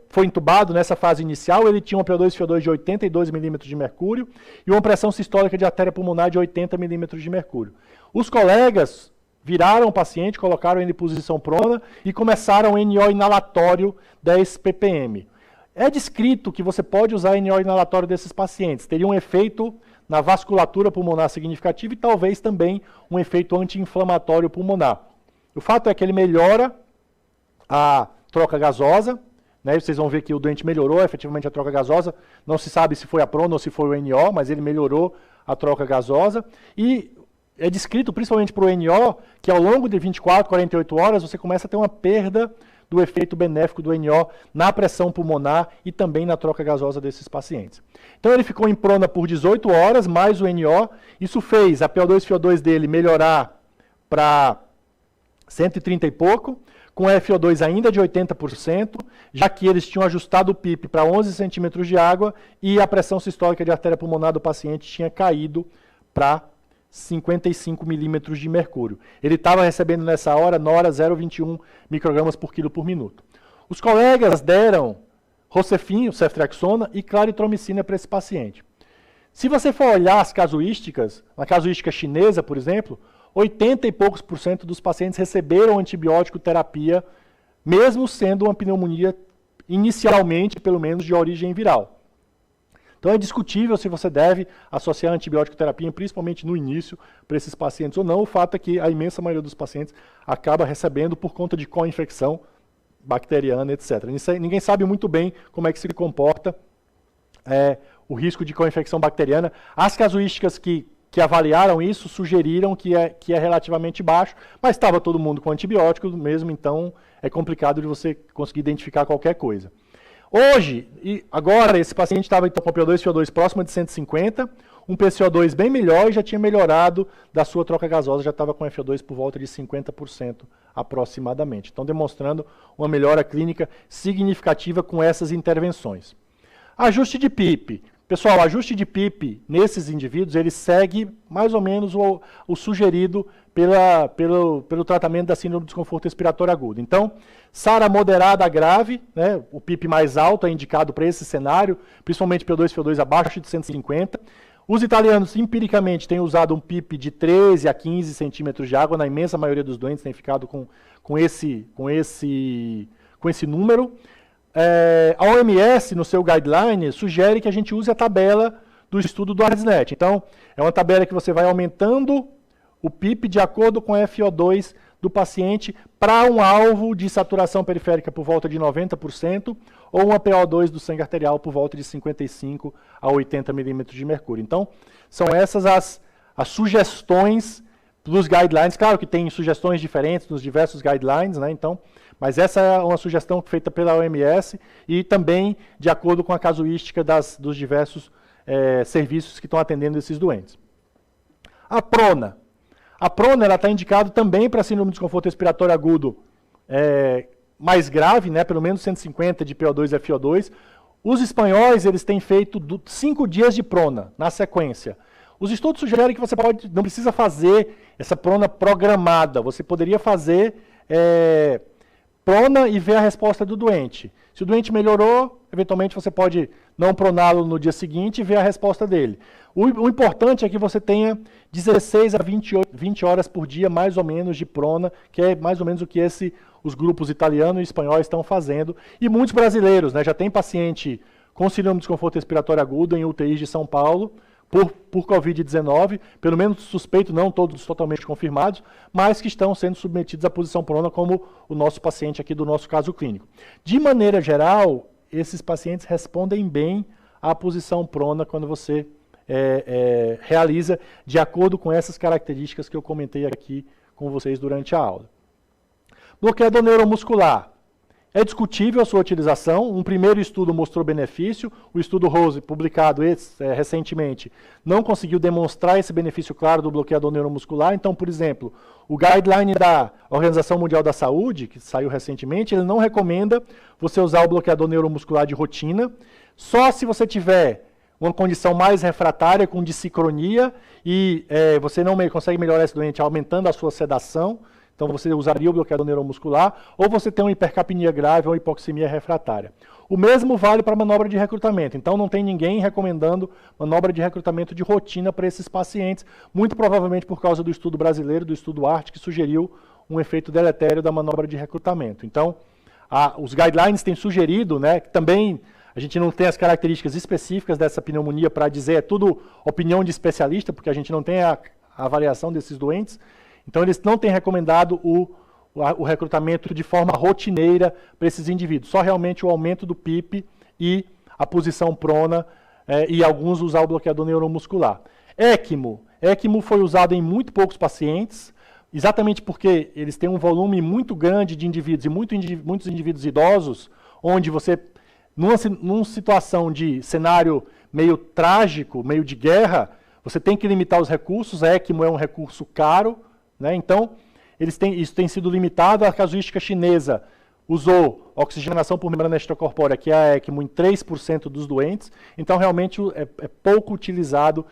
foi intubado, nessa fase inicial, ele tinha um PO2 e FO2 de 82 milímetros de mercúrio e uma pressão sistólica de artéria pulmonar de 80 milímetros de mercúrio. Os colegas viraram o paciente, colocaram ele em posição prona e começaram o NO inalatório 10 ppm. É descrito que você pode usar NO inalatório desses pacientes. Teria um efeito na vasculatura pulmonar significativo e talvez também um efeito anti-inflamatório pulmonar. O fato é que ele melhora a troca gasosa, né? Vocês vão ver que o doente melhorou efetivamente a troca gasosa. Não se sabe se foi a prona ou se foi o NO, mas ele melhorou a troca gasosa. E é descrito, principalmente para o NO, que ao longo de 24, 48 horas você começa a ter uma perda do efeito benéfico do NO na pressão pulmonar e também na troca gasosa desses pacientes. Então ele ficou em prona por 18 horas, mais o NO. Isso fez a PO2-FO2 dele melhorar para 130 e pouco, com FO2 ainda de 80%, já que eles tinham ajustado o PIP para 11 centímetros de água e a pressão sistólica de artéria pulmonar do paciente tinha caído para 55 milímetros de mercúrio. Ele estava recebendo nessa hora, NORA 0,21 microgramas por quilo por minuto. Os colegas deram Rocefin, ceftriaxona e claritromicina para esse paciente. Se você for olhar as casuísticas, na casuística chinesa, por exemplo, 80 e poucos % dos pacientes receberam antibiótico terapia, mesmo sendo uma pneumonia inicialmente, pelo menos, de origem viral. Então é discutível se você deve associar a antibiótico terapia, principalmente no início, para esses pacientes ou não. O fato é que a imensa maioria dos pacientes acaba recebendo por conta de co-infecção bacteriana, etc. Ninguém sabe muito bem como é que se comporta o risco de co-infecção bacteriana. As casuísticas que avaliaram isso sugeriram que é relativamente baixo, mas estava todo mundo com antibiótico mesmo, então é complicado de você conseguir identificar qualquer coisa. Hoje, agora, esse paciente estava então, com PO2-FO2 próximo de 150, um PCO2 bem melhor e já tinha melhorado da sua troca gasosa, já estava com FO2 por volta de 50% aproximadamente. Então, demonstrando uma melhora clínica significativa com essas intervenções. Ajuste de PIP. Pessoal, o ajuste de PIP nesses indivíduos, ele segue mais ou menos o sugerido pelo tratamento da síndrome do desconforto respiratório agudo. Então, SARA moderada a grave, né, o PIP mais alto é indicado para esse cenário, principalmente PO2-FO2 abaixo de 150. Os italianos, empiricamente, têm usado um PIP de 13 a 15 centímetros de água, na imensa maioria dos doentes tem ficado com esse número. A OMS, no seu guideline, sugere que a gente use a tabela do estudo do ARSNet. Então, é uma tabela que você vai aumentando o PIP de acordo com a FO2 do paciente para um alvo de saturação periférica por volta de 90% ou uma PO2 do sangue arterial por volta de 55 a 80 milímetros de mercúrio. Então, são essas as sugestões dos guidelines. Claro que tem sugestões diferentes nos diversos guidelines, né? Então, mas essa é uma sugestão feita pela OMS e também de acordo com a casuística dos diversos serviços que estão atendendo esses doentes. A prona. A prona está indicada também para síndrome de desconforto respiratório agudo mais grave, né, pelo menos 150 de PO2 e FO2. Os espanhóis eles têm feito 5 dias de prona na sequência. Os estudos sugerem que você não precisa fazer essa prona programada. Você poderia fazer prona e ver a resposta do doente. Se o doente melhorou, eventualmente você pode não proná-lo no dia seguinte e ver a resposta dele. O importante é que você tenha 16 a 20 horas por dia, mais ou menos, de prona, que é mais ou menos o que os grupos italiano e espanhol estão fazendo. E muitos brasileiros, né, já tem paciente com síndrome de desconforto respiratório agudo em UTIs de São Paulo, por Covid-19, pelo menos suspeito, não todos totalmente confirmados, mas que estão sendo submetidos à posição prona, como o nosso paciente aqui do nosso caso clínico. De maneira geral, esses pacientes respondem bem à posição prona quando você realiza de acordo com essas características que eu comentei aqui com vocês durante a aula. Bloqueador neuromuscular. É discutível a sua utilização. Um primeiro estudo mostrou benefício. O estudo Rose, publicado recentemente, não conseguiu demonstrar esse benefício claro do bloqueador neuromuscular. Então, por exemplo, o guideline da Organização Mundial da Saúde, que saiu recentemente, ele não recomenda você usar o bloqueador neuromuscular de rotina, só se você tiver uma condição mais refratária, com dissicronia, e você não consegue melhorar esse doente aumentando a sua sedação. então você usaria o bloqueador neuromuscular, ou você tem uma hipercapnia grave ou hipoxemia refratária. O mesmo vale para a manobra de recrutamento, então não tem ninguém recomendando manobra de recrutamento de rotina para esses pacientes, muito provavelmente por causa do estudo brasileiro, do estudo ART, que sugeriu um efeito deletério da manobra de recrutamento. Então, os guidelines têm sugerido, né, que também a gente não tem as características específicas dessa pneumonia para dizer, é tudo opinião de especialista, porque a gente não tem a avaliação desses doentes, então eles não têm recomendado o recrutamento de forma rotineira para esses indivíduos, só realmente o aumento do PIP e a posição prona e alguns usar o bloqueador neuromuscular. ECMO foi usado em muito poucos pacientes, exatamente porque eles têm um volume muito grande de indivíduos e muitos indivíduos idosos, onde você, numa situação de cenário meio trágico, meio de guerra, você tem que limitar os recursos, a ECMO é um recurso caro, né? Então isso tem sido limitado. A casuística chinesa usou oxigenação por membrana extracorpórea, que é a ECMO, em 3% dos doentes, então realmente é pouco utilizado,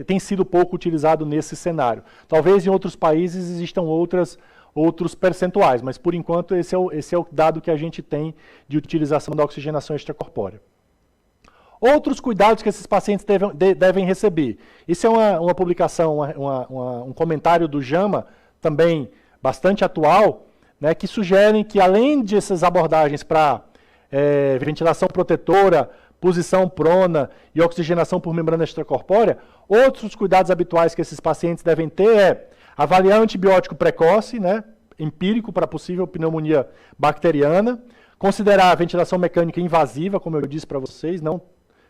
tem sido pouco utilizado nesse cenário. Talvez em outros países existam outros percentuais, mas por enquanto esse é o dado que a gente tem de utilização da oxigenação extracorpórea. Outros cuidados que esses pacientes devem receber. Isso é uma publicação, um comentário do JAMA, também bastante atual, né, que sugerem que, além dessas abordagens para ventilação protetora, posição prona e oxigenação por membrana extracorpórea, outros cuidados habituais que esses pacientes devem ter é avaliar antibiótico precoce, né, empírico para possível pneumonia bacteriana, considerar a ventilação mecânica invasiva, como eu disse para vocês, não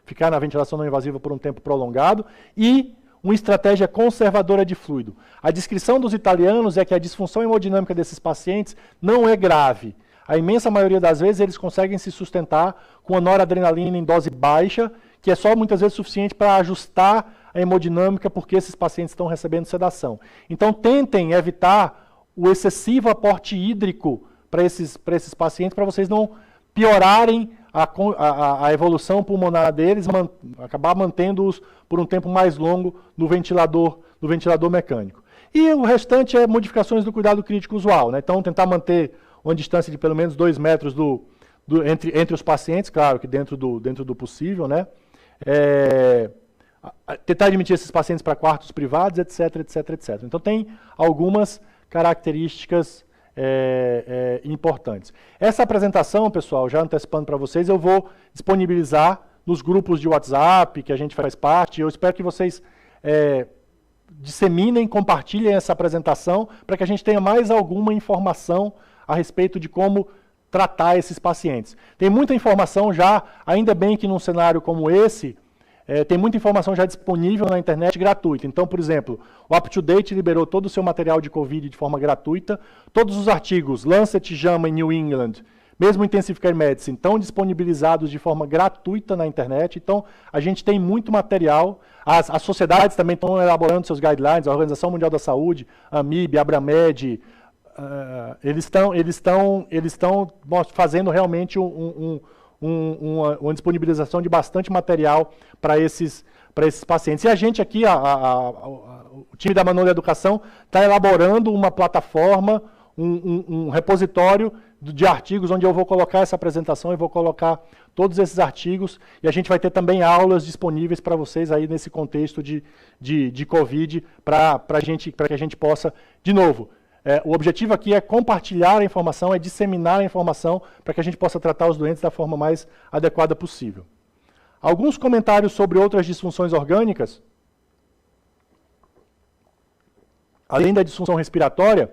ficar na ventilação não invasiva por um tempo prolongado, e uma estratégia conservadora de fluido. A descrição dos italianos é que a disfunção hemodinâmica desses pacientes não é grave. A imensa maioria das vezes eles conseguem se sustentar com a noradrenalina em dose baixa, que é só muitas vezes suficiente para ajustar a hemodinâmica porque esses pacientes estão recebendo sedação. Então tentem evitar o excessivo aporte hídrico para esses pacientes, para vocês não piorarem a evolução pulmonar deles, acabar mantendo-os por um tempo mais longo no ventilador mecânico. E o restante é modificações do cuidado crítico usual, né? Então, tentar manter uma distância de pelo menos 2 metros entre os pacientes, claro que dentro do possível, né? Tentar admitir esses pacientes para quartos privados, etc, etc, etc. Então, tem algumas características importantes. Essa apresentação, pessoal, já antecipando para vocês, eu vou disponibilizar nos grupos de WhatsApp que a gente faz parte. Eu espero que vocês disseminem, compartilhem essa apresentação para que a gente tenha mais alguma informação a respeito de como tratar esses pacientes. Tem muita informação já, ainda bem que num cenário como esse, tem muita informação já disponível na internet gratuita. Então, por exemplo, o UpToDate liberou todo o seu material de Covid de forma gratuita. Todos os artigos, Lancet, JAMA e New England, mesmo Intensive Care Medicine, estão disponibilizados de forma gratuita na internet. Então, a gente tem muito material. As sociedades também estão elaborando seus guidelines, a Organização Mundial da Saúde, a AMIB, a Abramed, eles estão fazendo realmente uma disponibilização de bastante material para esses pacientes. E a gente aqui, o time da Manolha Educação, está elaborando uma plataforma, um repositório de artigos, onde eu vou colocar essa apresentação e vou colocar todos esses artigos, e a gente vai ter também aulas disponíveis para vocês aí nesse contexto de Covid, para que a gente possa, de novo, o objetivo aqui é compartilhar a informação, é disseminar a informação para que a gente possa tratar os doentes da forma mais adequada possível. Alguns comentários sobre outras disfunções orgânicas. Além da disfunção respiratória,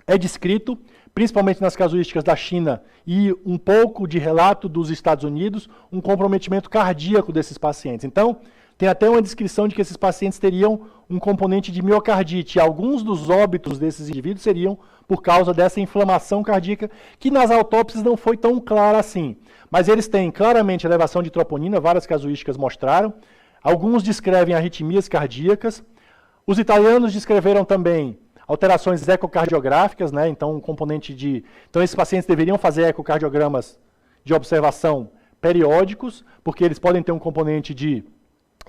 é descrito, principalmente nas casuísticas da China e um pouco de relato dos Estados Unidos, um comprometimento cardíaco desses pacientes. Então, tem até uma descrição de que esses pacientes teriam um componente de miocardite. Alguns dos óbitos desses indivíduos seriam por causa dessa inflamação cardíaca, que nas autópsias não foi tão clara assim. Mas eles têm claramente elevação de troponina, várias casuísticas mostraram. Alguns descrevem arritmias cardíacas. Os italianos descreveram também alterações ecocardiográficas, né? Então, um componente de... Então, esses pacientes deveriam fazer ecocardiogramas de observação periódicos, porque eles podem ter um componente de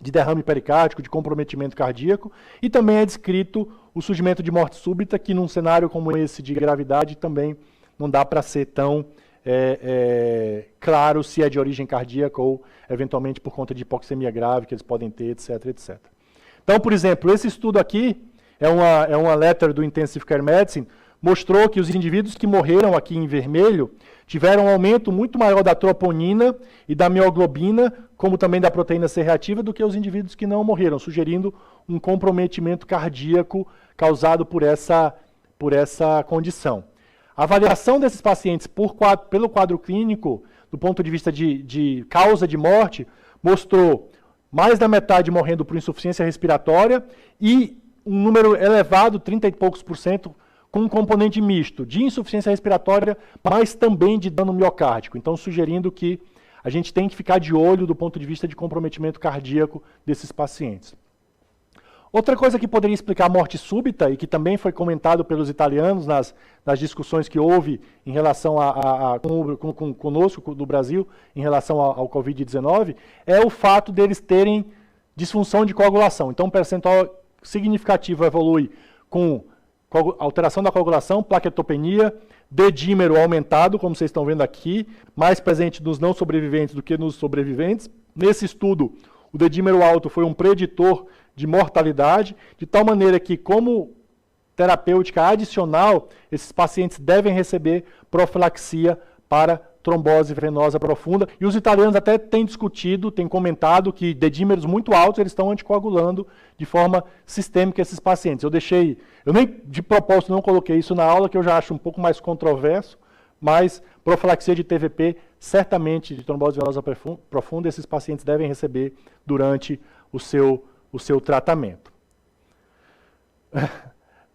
derrame pericárdico, de comprometimento cardíaco, e também é descrito o surgimento de morte súbita, que num cenário como esse de gravidade também não dá para ser tão claro se é de origem cardíaca ou eventualmente por conta de hipoxemia grave que eles podem ter, etc, etc. Então, por exemplo, esse estudo aqui é uma letter do Intensive Care Medicine, mostrou que os indivíduos que morreram aqui em vermelho tiveram um aumento muito maior da troponina e da mioglobina, como também da proteína C reativa, do que os indivíduos que não morreram, sugerindo um comprometimento cardíaco causado por essa condição. A avaliação desses pacientes pelo quadro clínico, do ponto de vista de causa de morte, mostrou mais da metade morrendo por insuficiência respiratória e um número elevado, 30 e poucos %, com um componente misto de insuficiência respiratória, mas também de dano miocárdico. Então, sugerindo que a gente tem que ficar de olho do ponto de vista de comprometimento cardíaco desses pacientes. Outra coisa que poderia explicar a morte súbita, e que também foi comentado pelos italianos nas discussões que houve em relação conosco, do Brasil, em relação ao Covid-19, é o fato deles terem disfunção de coagulação. Então, um percentual significativo evolui com alteração da coagulação, plaquetopenia, D-dímero aumentado, como vocês estão vendo aqui, mais presente nos não sobreviventes do que nos sobreviventes. Nesse estudo, o D-dímero alto foi um preditor de mortalidade, de tal maneira que, como terapêutica adicional, esses pacientes devem receber profilaxia para trombose venosa profunda. E os italianos até têm discutido, têm comentado que D-dímeros muito altos eles estão anticoagulando de forma sistêmica esses pacientes. Eu nem de propósito não coloquei isso na aula, que eu já acho um pouco mais controverso, mas profilaxia de TVP, certamente de trombose venosa profunda, esses pacientes devem receber durante o seu tratamento.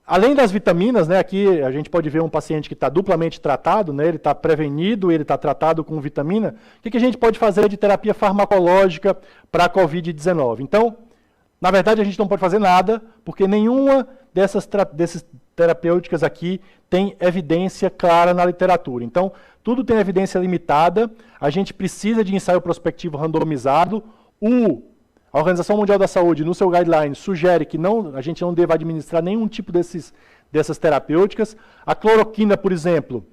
Além das vitaminas, né, aqui a gente pode ver um paciente que está duplamente tratado, né, ele está prevenido, ele está tratado com vitamina. O que a gente pode fazer de terapia farmacológica para a Covid-19? Então, na verdade, a gente não pode fazer nada, porque nenhuma dessas terapêuticas aqui tem evidência clara na literatura. Então, tudo tem evidência limitada, a gente precisa de ensaio prospectivo randomizado. A Organização Mundial da Saúde, no seu guideline, sugere que a gente não deva administrar nenhum tipo dessas terapêuticas. A cloroquina, por exemplo,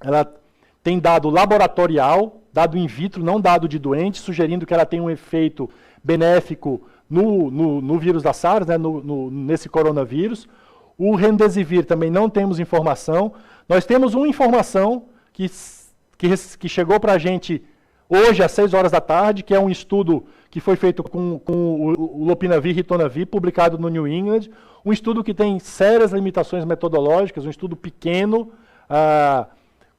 ela tem dado laboratorial, dado in vitro, não dado de doente, sugerindo que ela tem um efeito benéfico no vírus da SARS, né, nesse coronavírus. O remdesivir também não temos informação. Nós temos uma informação que chegou para a gente hoje, às 6 horas da tarde, que é um estudo que foi feito com o lopinavir e ritonavir, publicado no New England, um estudo que tem sérias limitações metodológicas, um estudo pequeno,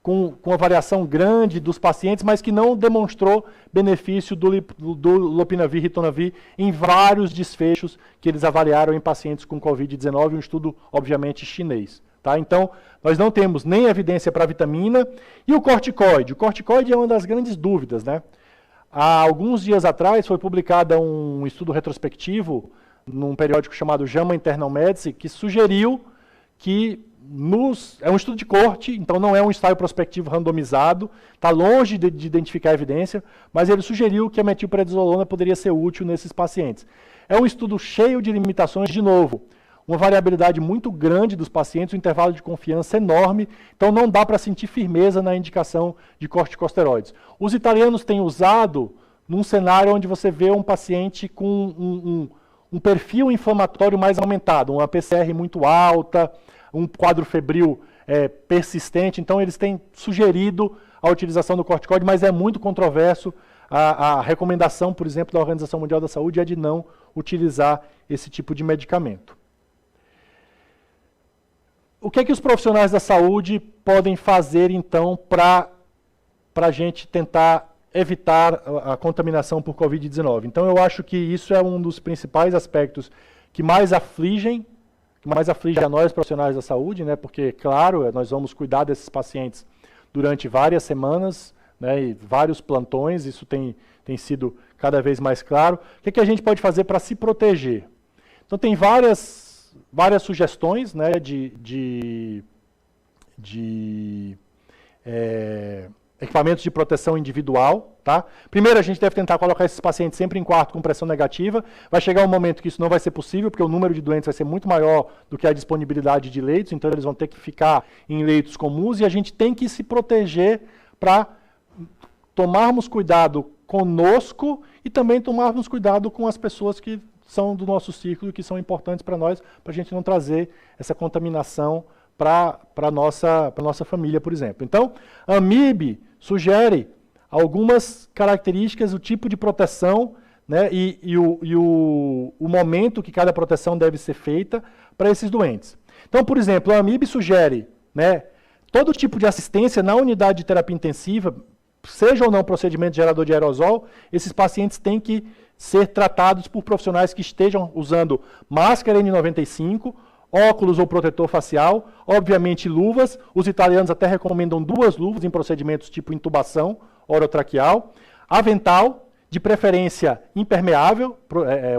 com uma variação grande dos pacientes, mas que não demonstrou benefício do lopinavir e ritonavir em vários desfechos que eles avaliaram em pacientes com Covid-19, um estudo, obviamente, chinês. Tá? Então, nós não temos nem evidência para a vitamina. E o corticoide? O corticoide é uma das grandes dúvidas, né? Há alguns dias atrás foi publicado um estudo retrospectivo num periódico chamado JAMA Internal Medicine, que sugeriu que é um estudo de corte, então não é um ensaio prospectivo randomizado, está longe de identificar evidência, mas ele sugeriu que a metilprednisolona poderia ser útil nesses pacientes. É um estudo cheio de limitações, de novo, uma variabilidade muito grande dos pacientes, um intervalo de confiança enorme, então não dá para sentir firmeza na indicação de corticosteroides. Os italianos têm usado num cenário onde você vê um paciente com um perfil inflamatório mais aumentado, uma PCR muito alta, um quadro febril persistente, então eles têm sugerido a utilização do corticoide, mas é muito controverso. A recomendação, por exemplo, da Organização Mundial da Saúde é de não utilizar esse tipo de medicamento. O que os profissionais da saúde podem fazer, então, para a gente tentar evitar a contaminação por Covid-19? Então, eu acho que isso é um dos principais aspectos que mais aflige a nós, profissionais da saúde, né? Porque, claro, nós vamos cuidar desses pacientes durante várias semanas, né, e vários plantões, isso tem sido cada vez mais claro. O que a gente pode fazer para se proteger? Então, tem várias sugestões, né, equipamentos de proteção individual, tá? Primeiro, a gente deve tentar colocar esses pacientes sempre em quarto com pressão negativa. Vai chegar um momento que isso não vai ser possível, porque o número de doentes vai ser muito maior do que a disponibilidade de leitos, então eles vão ter que ficar em leitos comuns e a gente tem que se proteger para tomarmos cuidado conosco e também tomarmos cuidado com as pessoas que são do nosso círculo, que são importantes para nós, para a gente não trazer essa contaminação para a nossa família, por exemplo. Então, a AMIB sugere algumas características, o tipo de proteção, né, e o momento que cada proteção deve ser feita para esses doentes. Então, por exemplo, a AMIB sugere, né, todo tipo de assistência na unidade de terapia intensiva, seja ou não procedimento gerador de aerosol, esses pacientes têm que ser tratados por profissionais que estejam usando máscara N95, óculos ou protetor facial, obviamente luvas. Os italianos até recomendam 2 luvas em procedimentos tipo intubação orotraqueal, avental, de preferência impermeável,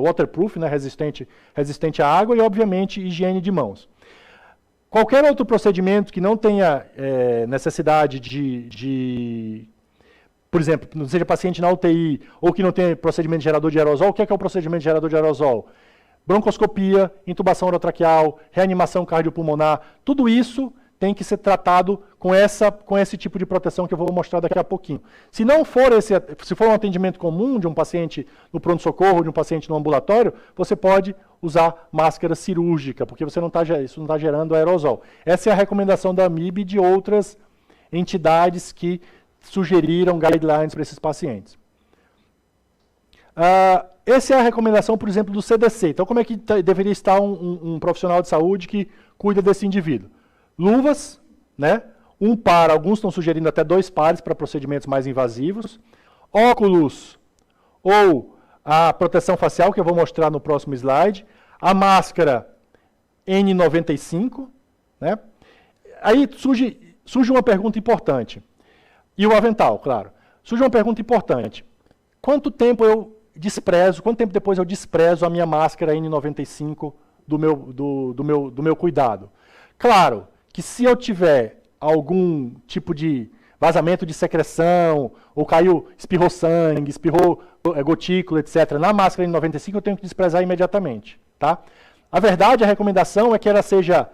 waterproof, né, resistente à água, e obviamente higiene de mãos. Qualquer outro procedimento que não tenha necessidade por exemplo, não seja paciente na UTI ou que não tenha procedimento de gerador de aerosol, o que é o procedimento de gerador de aerosol? Broncoscopia, intubação orotraqueal, reanimação cardiopulmonar, tudo isso tem que ser tratado com esse tipo de proteção que eu vou mostrar daqui a pouquinho. Se não for se for um atendimento comum de um paciente no pronto-socorro, de um paciente no ambulatório, você pode usar máscara cirúrgica, porque isso não está gerando aerosol. Essa é a recomendação da AMIB e de outras entidades que sugeriram guidelines para esses pacientes. Essa é a recomendação, por exemplo, do CDC. Então, como é que deveria estar um profissional de saúde que cuida desse indivíduo? Luvas, né? Um par, alguns estão sugerindo até 2 pares para procedimentos mais invasivos. Óculos ou a proteção facial, que eu vou mostrar no próximo slide. A máscara N95, né? Aí surge uma pergunta importante. E o avental, claro. Surge uma pergunta importante. Quanto tempo depois eu desprezo a minha máscara N95 do meu cuidado? Claro que se eu tiver algum tipo de vazamento de secreção, ou espirrou sangue, espirrou gotícula, etc., na máscara N95 eu tenho que desprezar imediatamente. Tá? A verdade, a recomendação é que ela seja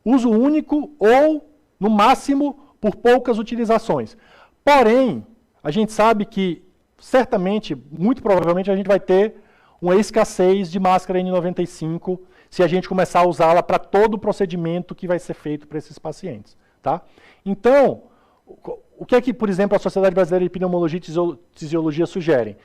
uso único ou, no máximo, por poucas utilizações. Porém, a gente sabe que, certamente, muito provavelmente, a gente vai ter uma escassez de máscara N95 se a gente começar a usá-la para todo o procedimento que vai ser feito para esses pacientes. Tá? Então, o que é que, por exemplo, a Sociedade Brasileira de Pneumologia e Fisiologia sugerem?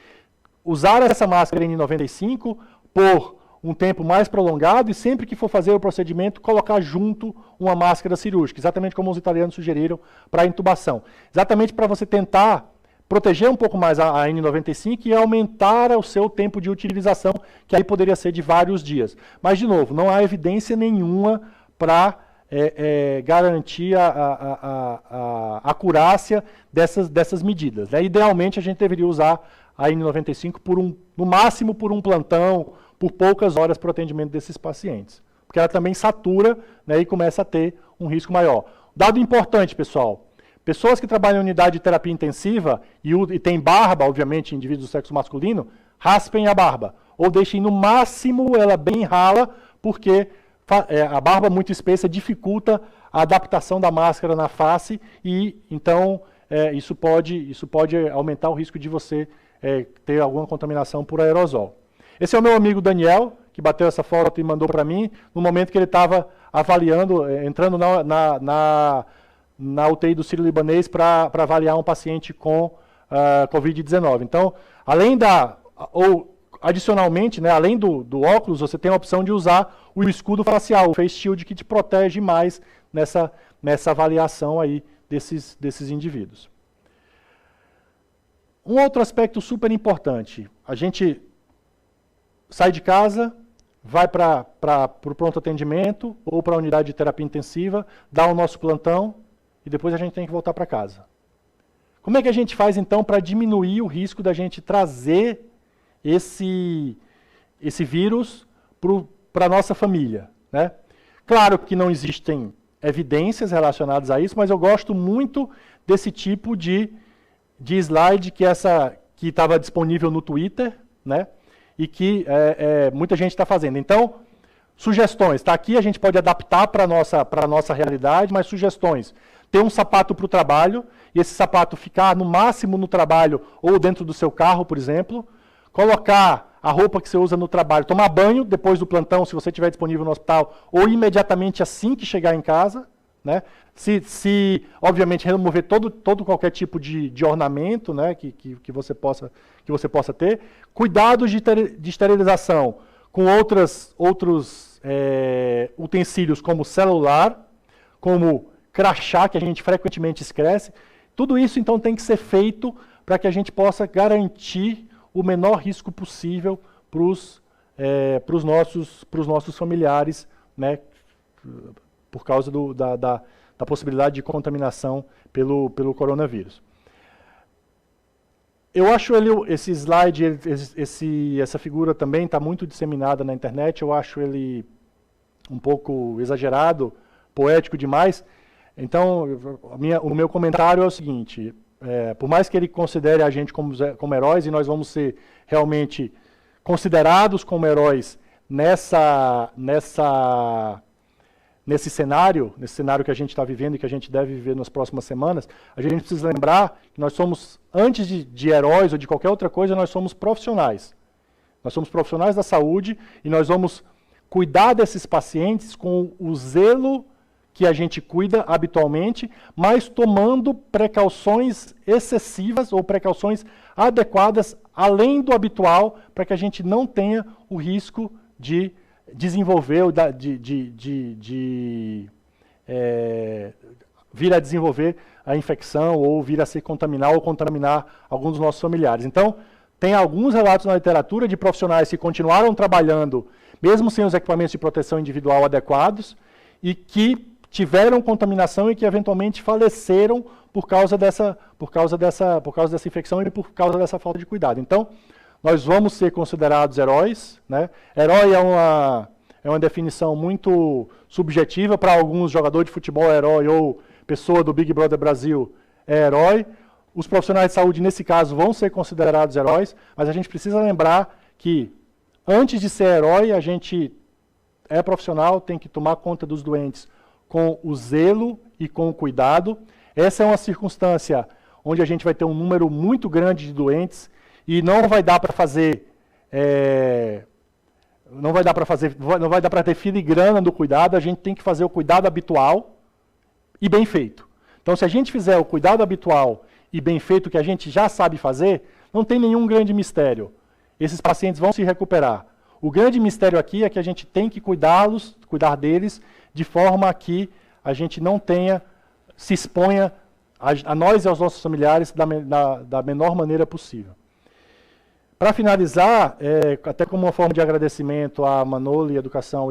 Usar essa máscara N95 por um tempo mais prolongado e sempre que for fazer o procedimento, colocar junto uma máscara cirúrgica, exatamente como os italianos sugeriram para a intubação. Exatamente para você tentar proteger um pouco mais a N95 e aumentar o seu tempo de utilização, que aí poderia ser de vários dias. Mas, de novo, não há evidência nenhuma para garantir a acurácia dessas medidas. Né? Idealmente, a gente deveria usar a N95 no máximo por um plantão, por poucas horas para o atendimento desses pacientes. Porque ela também satura, né, e começa a ter um risco maior. Dado importante, pessoal. Pessoas que trabalham em unidade de terapia intensiva e têm barba, obviamente, indivíduos do sexo masculino, raspem a barba. Ou deixem no máximo ela bem rala, porque a barba muito espessa dificulta a adaptação da máscara na face e, então, isso pode aumentar o risco de você ter alguma contaminação por aerosol. Esse é o meu amigo Daniel, que bateu essa foto e mandou para mim, no momento que ele estava avaliando, entrando na UTI do Sírio-Libanês para avaliar um paciente com Covid-19. Então, adicionalmente, né, além do óculos, você tem a opção de usar o escudo facial, o face shield, que te protege mais nessa avaliação aí desses indivíduos. Um outro aspecto super importante, a gente sai de casa, vai para o pronto atendimento ou para a unidade de terapia intensiva, dá o nosso plantão e depois a gente tem que voltar para casa. Como é que a gente faz então para diminuir o risco da gente trazer esse vírus para a nossa família? Né? Claro que não existem evidências relacionadas a isso, mas eu gosto muito desse tipo de de slide que estava disponível no Twitter, né? E que muita gente está fazendo. Então, sugestões. Está aqui, a gente pode adaptar para a nossa realidade, mas sugestões. Ter um sapato para o trabalho, e esse sapato ficar no máximo no trabalho ou dentro do seu carro, por exemplo. Colocar a roupa que você usa no trabalho, tomar banho depois do plantão, se você estiver disponível no hospital, ou imediatamente assim que chegar em casa. Né? Obviamente, remover qualquer tipo de ornamento, né, que você possa ter. Cuidados de esterilização com outros utensílios como celular, como crachá, que a gente frequentemente esquece. Tudo isso, então, tem que ser feito para que a gente possa garantir o menor risco possível para os nossos familiares, né, por causa da possibilidade de contaminação pelo coronavírus. Eu acho esse slide, essa figura também está muito disseminada na internet, eu acho ele um pouco exagerado, poético demais. Então, o meu comentário é o seguinte, por mais que ele considere a gente como heróis, e nós vamos ser realmente considerados como heróis nesse cenário que a gente está vivendo e que a gente deve viver nas próximas semanas, a gente precisa lembrar que nós somos, antes de heróis ou de qualquer outra coisa, nós somos profissionais. Nós somos profissionais da saúde e nós vamos cuidar desses pacientes com o zelo que a gente cuida habitualmente, mas tomando precauções excessivas ou precauções adequadas, além do habitual, para que a gente não tenha o risco de desenvolver, vir a desenvolver a infecção ou vir a se contaminar ou contaminar alguns dos nossos familiares. Então, tem alguns relatos na literatura de profissionais que continuaram trabalhando, mesmo sem os equipamentos de proteção individual adequados, e que tiveram contaminação e que eventualmente faleceram por causa dessa infecção e por causa dessa falta de cuidado. Então, nós vamos ser considerados heróis, né? Herói é uma definição muito subjetiva. Para alguns, jogador de futebol é herói ou pessoa do Big Brother Brasil é herói. Os profissionais de saúde, nesse caso, vão ser considerados heróis, mas a gente precisa lembrar que, antes de ser herói, a gente é profissional, tem que tomar conta dos doentes com o zelo e com o cuidado. Essa é uma circunstância onde a gente vai ter um número muito grande de doentes e não vai dar para fazer, não vai dar para ter filigrana do cuidado. A gente tem que fazer o cuidado habitual e bem feito. Então, se a gente fizer o cuidado habitual e bem feito, que a gente já sabe fazer, não tem nenhum grande mistério. Esses pacientes vão se recuperar. O grande mistério aqui é que a gente tem que cuidar deles, de forma que a gente não se exponha a nós e aos nossos familiares da menor maneira possível. Para finalizar, até como uma forma de agradecimento à Manolo e Educação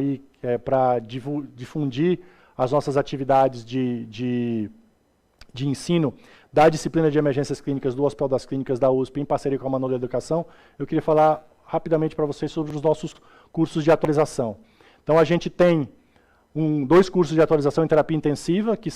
para difundir as nossas atividades de ensino da disciplina de emergências clínicas do Hospital das Clínicas da USP, em parceria com a Manolo e Educação, eu queria falar rapidamente para vocês sobre os nossos cursos de atualização. Então, a gente tem 2 cursos de atualização em terapia intensiva, que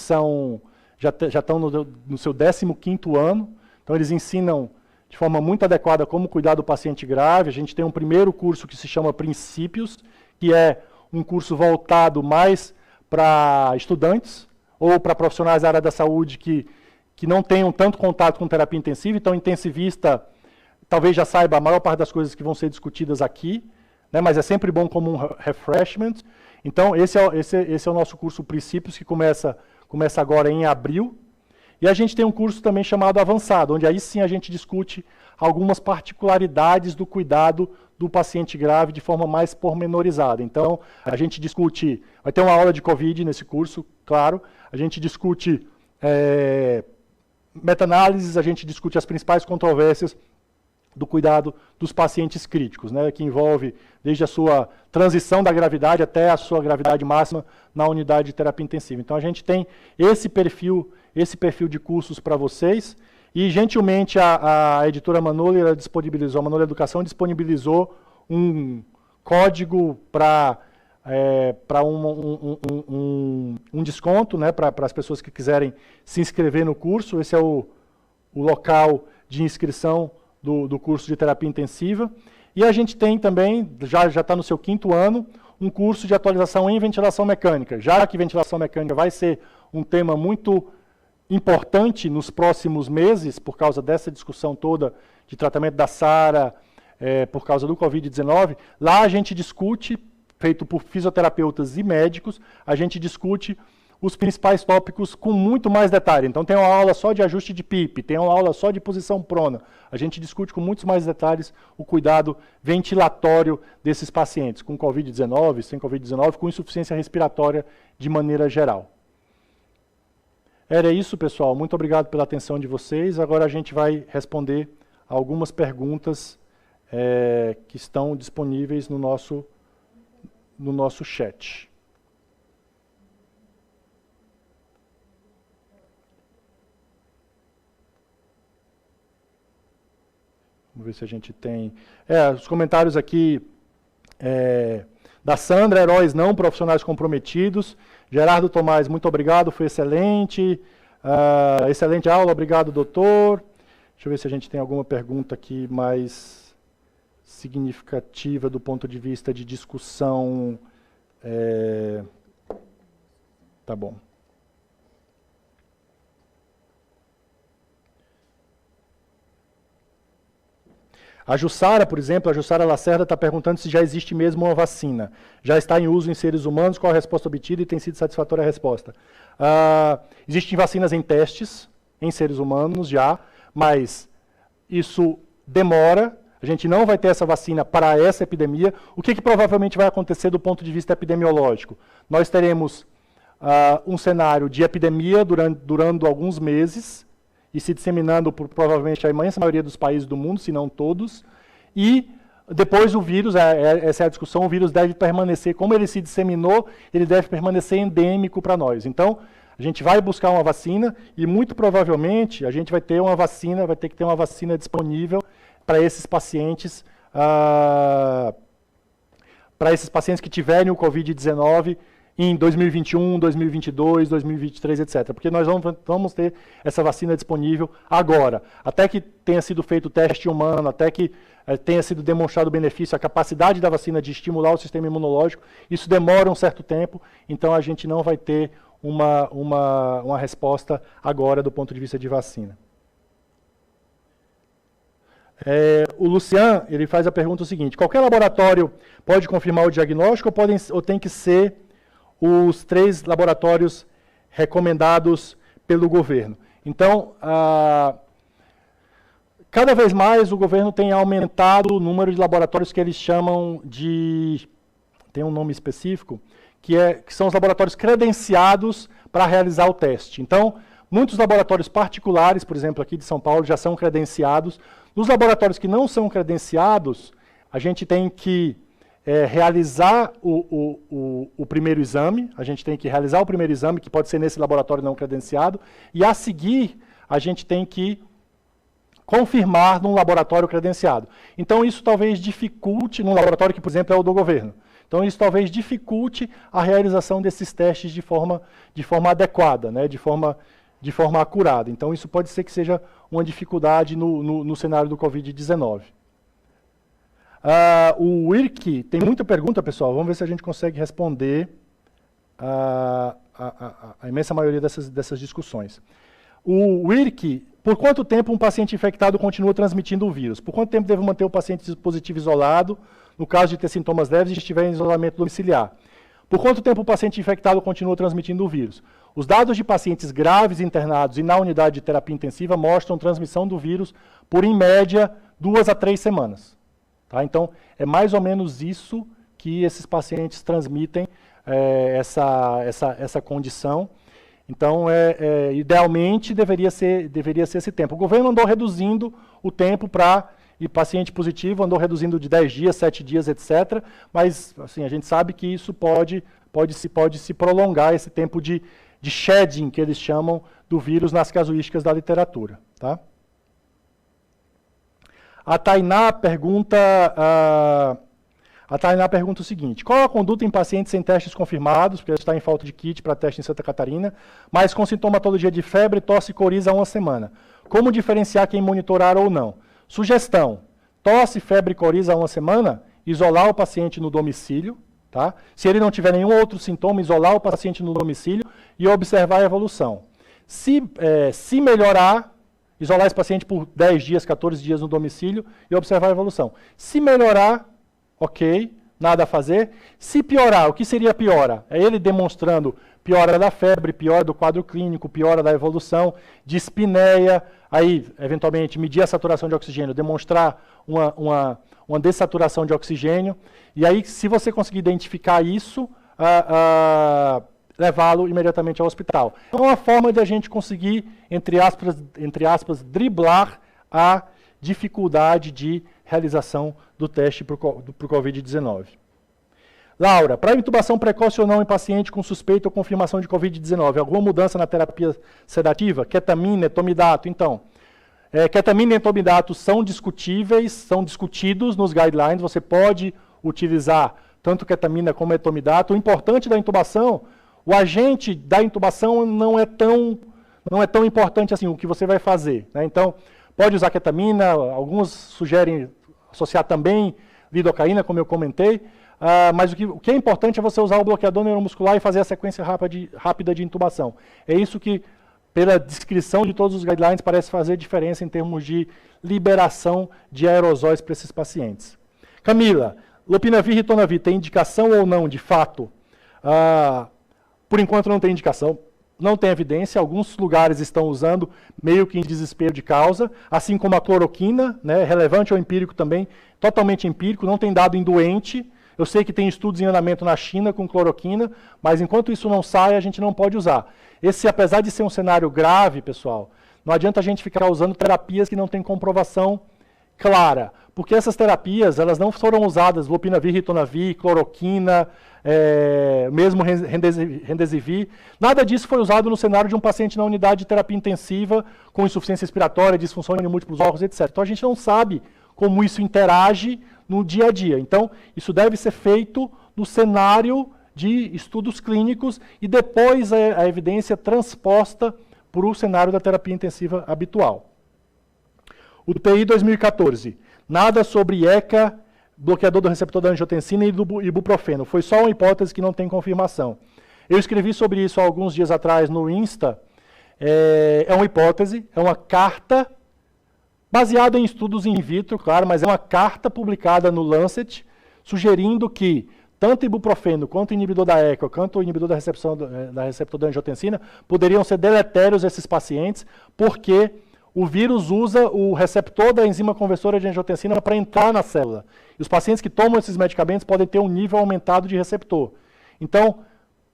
já estão no seu 15º ano. Então, eles ensinam de forma muito adequada como cuidar do paciente grave. A gente tem um primeiro curso que se chama Princípios, que é um curso voltado mais para estudantes ou para profissionais da área da saúde que não tenham tanto contato com terapia intensiva. Então, intensivista talvez já saiba a maior parte das coisas que vão ser discutidas aqui, né, mas é sempre bom como um refreshment. Então, esse é o nosso curso Princípios, que começa agora em abril. E a gente tem um curso também chamado Avançado, onde aí sim a gente discute algumas particularidades do cuidado do paciente grave de forma mais pormenorizada. Então, a gente discute, vai ter uma aula de Covid nesse curso, claro, a gente discute meta-análises, a gente discute as principais controvérsias do cuidado dos pacientes críticos, né, que envolve desde a sua transição da gravidade até a sua gravidade máxima na unidade de terapia intensiva. Então, a gente tem esse perfil de cursos para vocês, e gentilmente a editora Manolo a Manolo Educação disponibilizou um código para um desconto, né, para as pessoas que quiserem se inscrever no curso. Esse é o o local de inscrição do curso de terapia intensiva. E a gente tem também, já está no seu 5º ano, um curso de atualização em ventilação mecânica. Já que ventilação mecânica vai ser um tema muito importante nos próximos meses, por causa dessa discussão toda de tratamento da SARA, por causa do Covid-19, lá a gente discute, feito por fisioterapeutas e médicos, a gente discute os principais tópicos com muito mais detalhe. Então tem uma aula só de ajuste de PIP, tem uma aula só de posição prona. A gente discute com muitos mais detalhes o cuidado ventilatório desses pacientes, com Covid-19, sem Covid-19, com insuficiência respiratória de maneira geral. Era isso, pessoal. Muito obrigado pela atenção de vocês. Agora a gente vai responder algumas perguntas que estão disponíveis no nosso chat. Vamos ver se a gente tem... os comentários aqui da Sandra, heróis não, profissionais comprometidos. Gerardo Tomás, muito obrigado, foi excelente. Excelente aula, obrigado, doutor. Deixa eu ver se a gente tem alguma pergunta aqui mais significativa do ponto de vista de discussão. Tá bom. A Jussara, por exemplo, a Jussara Lacerda está perguntando se já existe mesmo uma vacina. Já está em uso em seres humanos, qual a resposta obtida e tem sido satisfatória a resposta? Existem vacinas em testes, em seres humanos já, mas isso demora, a gente não vai ter essa vacina para essa epidemia. O que provavelmente vai acontecer do ponto de vista epidemiológico? Nós teremos um cenário de epidemia durando alguns meses, e se disseminando por provavelmente a imensa maioria dos países do mundo, se não todos, e depois o vírus, essa é a discussão, o vírus deve permanecer, como ele se disseminou, ele deve permanecer endêmico para nós. Então, a gente vai buscar uma vacina e muito provavelmente a gente vai ter uma vacina, vai ter que ter uma vacina disponível para esses pacientes, que tiverem o Covid-19 em 2021, 2022, 2023, etc. Porque nós vamos ter essa vacina disponível agora. Até que tenha sido feito o teste humano, até que tenha sido demonstrado o benefício, a capacidade da vacina de estimular o sistema imunológico, isso demora um certo tempo, então a gente não vai ter uma resposta agora do ponto de vista de vacina. O Lucian, ele faz a pergunta seguinte: qualquer laboratório pode confirmar o diagnóstico ou tem que ser os 3 laboratórios recomendados pelo governo? Então, cada vez mais o governo tem aumentado o número de laboratórios que eles chamam de... tem um nome específico, que são os laboratórios credenciados para realizar o teste. Então, muitos laboratórios particulares, por exemplo, aqui de São Paulo, já são credenciados. Nos laboratórios que não são credenciados, a gente tem que realizar o primeiro exame, a gente tem que realizar o primeiro exame, que pode ser nesse laboratório não credenciado, e a seguir a gente tem que confirmar num laboratório credenciado. Então isso talvez dificulte, num laboratório que, por exemplo, é o do governo, então isso talvez dificulte a realização desses testes de forma adequada, né, de forma acurada. Então isso pode ser que seja uma dificuldade no cenário do Covid-19. O IRC tem muita pergunta, pessoal. Vamos ver se a gente consegue responder a imensa maioria dessas discussões. O IRC, por quanto tempo um paciente infectado continua transmitindo o vírus? Por quanto tempo deve manter o paciente positivo isolado, no caso de ter sintomas leves e estiver em isolamento domiciliar? Por quanto tempo o paciente infectado continua transmitindo o vírus? Os dados de pacientes graves internados e na unidade de terapia intensiva mostram transmissão do vírus por, em média, 2 a 3 semanas. Tá? Então, é mais ou menos isso que esses pacientes transmitem, essa condição. Então, idealmente, deveria ser esse tempo. O governo andou reduzindo o tempo para... E paciente positivo andou reduzindo de 10 dias, 7 dias, etc. Mas assim, a gente sabe que isso pode se prolongar, esse tempo de shedding, que eles chamam, do vírus nas casuísticas da literatura. Tá? A Tainá pergunta o seguinte: qual a conduta em pacientes sem testes confirmados, porque está em falta de kit para teste em Santa Catarina, mas com sintomatologia de febre, tosse e coriza há 1 semana? Como diferenciar quem monitorar ou não? Sugestão: tosse, febre e coriza há uma semana, isolar o paciente no domicílio. Tá? Se ele não tiver nenhum outro sintoma, isolar o paciente no domicílio e observar a evolução. Se melhorar, isolar esse paciente por 10 dias, 14 dias no domicílio e observar a evolução. Se melhorar, ok, nada a fazer. Se piorar, o que seria piora? É ele demonstrando piora da febre, piora do quadro clínico, piora da evolução, dispneia, aí, eventualmente, medir a saturação de oxigênio, demonstrar uma dessaturação de oxigênio, e aí, se você conseguir identificar isso, levá-lo imediatamente ao hospital. É uma forma de a gente conseguir, entre aspas, driblar a dificuldade de realização do teste para o Covid-19. Laura, para intubação precoce ou não em paciente com suspeita ou confirmação de Covid-19, alguma mudança na terapia sedativa? Ketamina, etomidato? Então, ketamina e etomidato são discutíveis, são discutidos nos guidelines, você pode utilizar tanto ketamina como etomidato. O importante da intubação, o agente da intubação não é tão importante assim, o que você vai fazer, né? Então, pode usar ketamina, alguns sugerem associar também lidocaína, como eu comentei, mas o que é importante é você usar o bloqueador neuromuscular e fazer a sequência rápida de intubação. É isso que, pela descrição de todos os guidelines, parece fazer diferença em termos de liberação de aerosóis para esses pacientes. Camila, lopinavir e ritonavir, tem indicação ou não, de fato? Por enquanto não tem indicação, não tem evidência, alguns lugares estão usando meio que em desespero de causa, assim como a cloroquina, né, relevante ou empírico também, totalmente empírico, não tem dado em doente. Eu sei que tem estudos em andamento na China com cloroquina, mas enquanto isso não sai, a gente não pode usar. Esse, apesar de ser um cenário grave, pessoal, não adianta a gente ficar usando terapias que não têm comprovação clara, porque essas terapias, elas não foram usadas, lopinavir, ritonavir, cloroquina, mesmo remdesivir, nada disso foi usado no cenário de um paciente na unidade de terapia intensiva com insuficiência respiratória, disfunção de múltiplos órgãos, etc. Então a gente não sabe como isso interage no dia a dia. Então, isso deve ser feito no cenário de estudos clínicos e depois a evidência transposta para o cenário da terapia intensiva habitual. UTI 2014. Nada sobre IECA, bloqueador do receptor da angiotensina e do ibuprofeno. Foi só uma hipótese que não tem confirmação. Eu escrevi sobre isso há alguns dias atrás no Insta. É uma hipótese, é uma carta baseada em estudos in vitro, claro, mas é uma carta publicada no Lancet, sugerindo que tanto ibuprofeno, quanto o inibidor da ECA, quanto o inibidor da receptor da angiotensina, poderiam ser deletérios a esses pacientes, porque o vírus usa o receptor da enzima conversora de angiotensina para entrar na célula. E os pacientes que tomam esses medicamentos podem ter um nível aumentado de receptor. Então,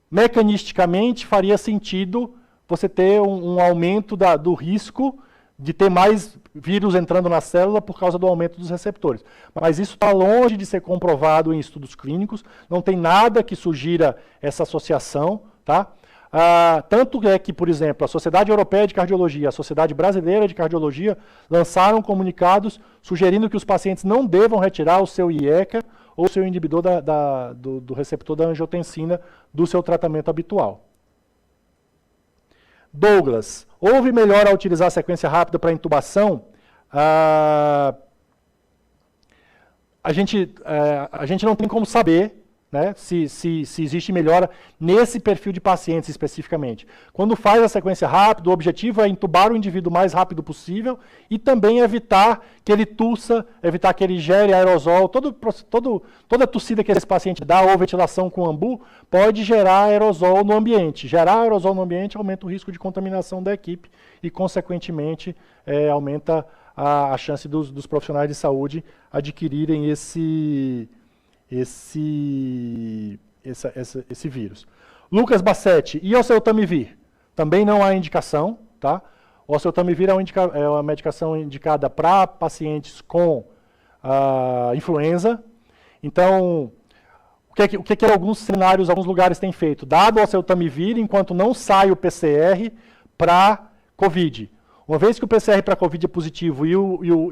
mecanisticamente, faria sentido você ter um aumento do risco de ter mais vírus entrando na célula por causa do aumento dos receptores. Mas isso está longe de ser comprovado em estudos clínicos, não tem nada que sugira essa associação, tá? Tanto é que, por exemplo, a Sociedade Europeia de Cardiologia e a Sociedade Brasileira de Cardiologia lançaram comunicados sugerindo que os pacientes não devam retirar o seu IECA ou o seu inibidor do receptor da angiotensina do seu tratamento habitual. Douglas, houve melhora ao utilizar a sequência rápida para intubação? A gente não tem como saber, né, se existe melhora nesse perfil de pacientes especificamente. Quando faz a sequência rápida, o objetivo é intubar o indivíduo o mais rápido possível e também evitar que ele tussa, evitar que ele gere aerosol. Toda tossida que esse paciente dá ou ventilação com ambu pode gerar aerosol no ambiente. Gerar aerosol no ambiente aumenta o risco de contaminação da equipe e, consequentemente, aumenta a chance dos profissionais de saúde adquirirem esse vírus. Lucas Bassetti, e oseltamivir? Também não há indicação, tá? O oseltamivir é uma medicação indicada para pacientes com influenza. Então, o que alguns cenários, alguns lugares têm feito? Dado o oseltamivir, enquanto não sai o PCR para COVID. Uma vez que o PCR para COVID é positivo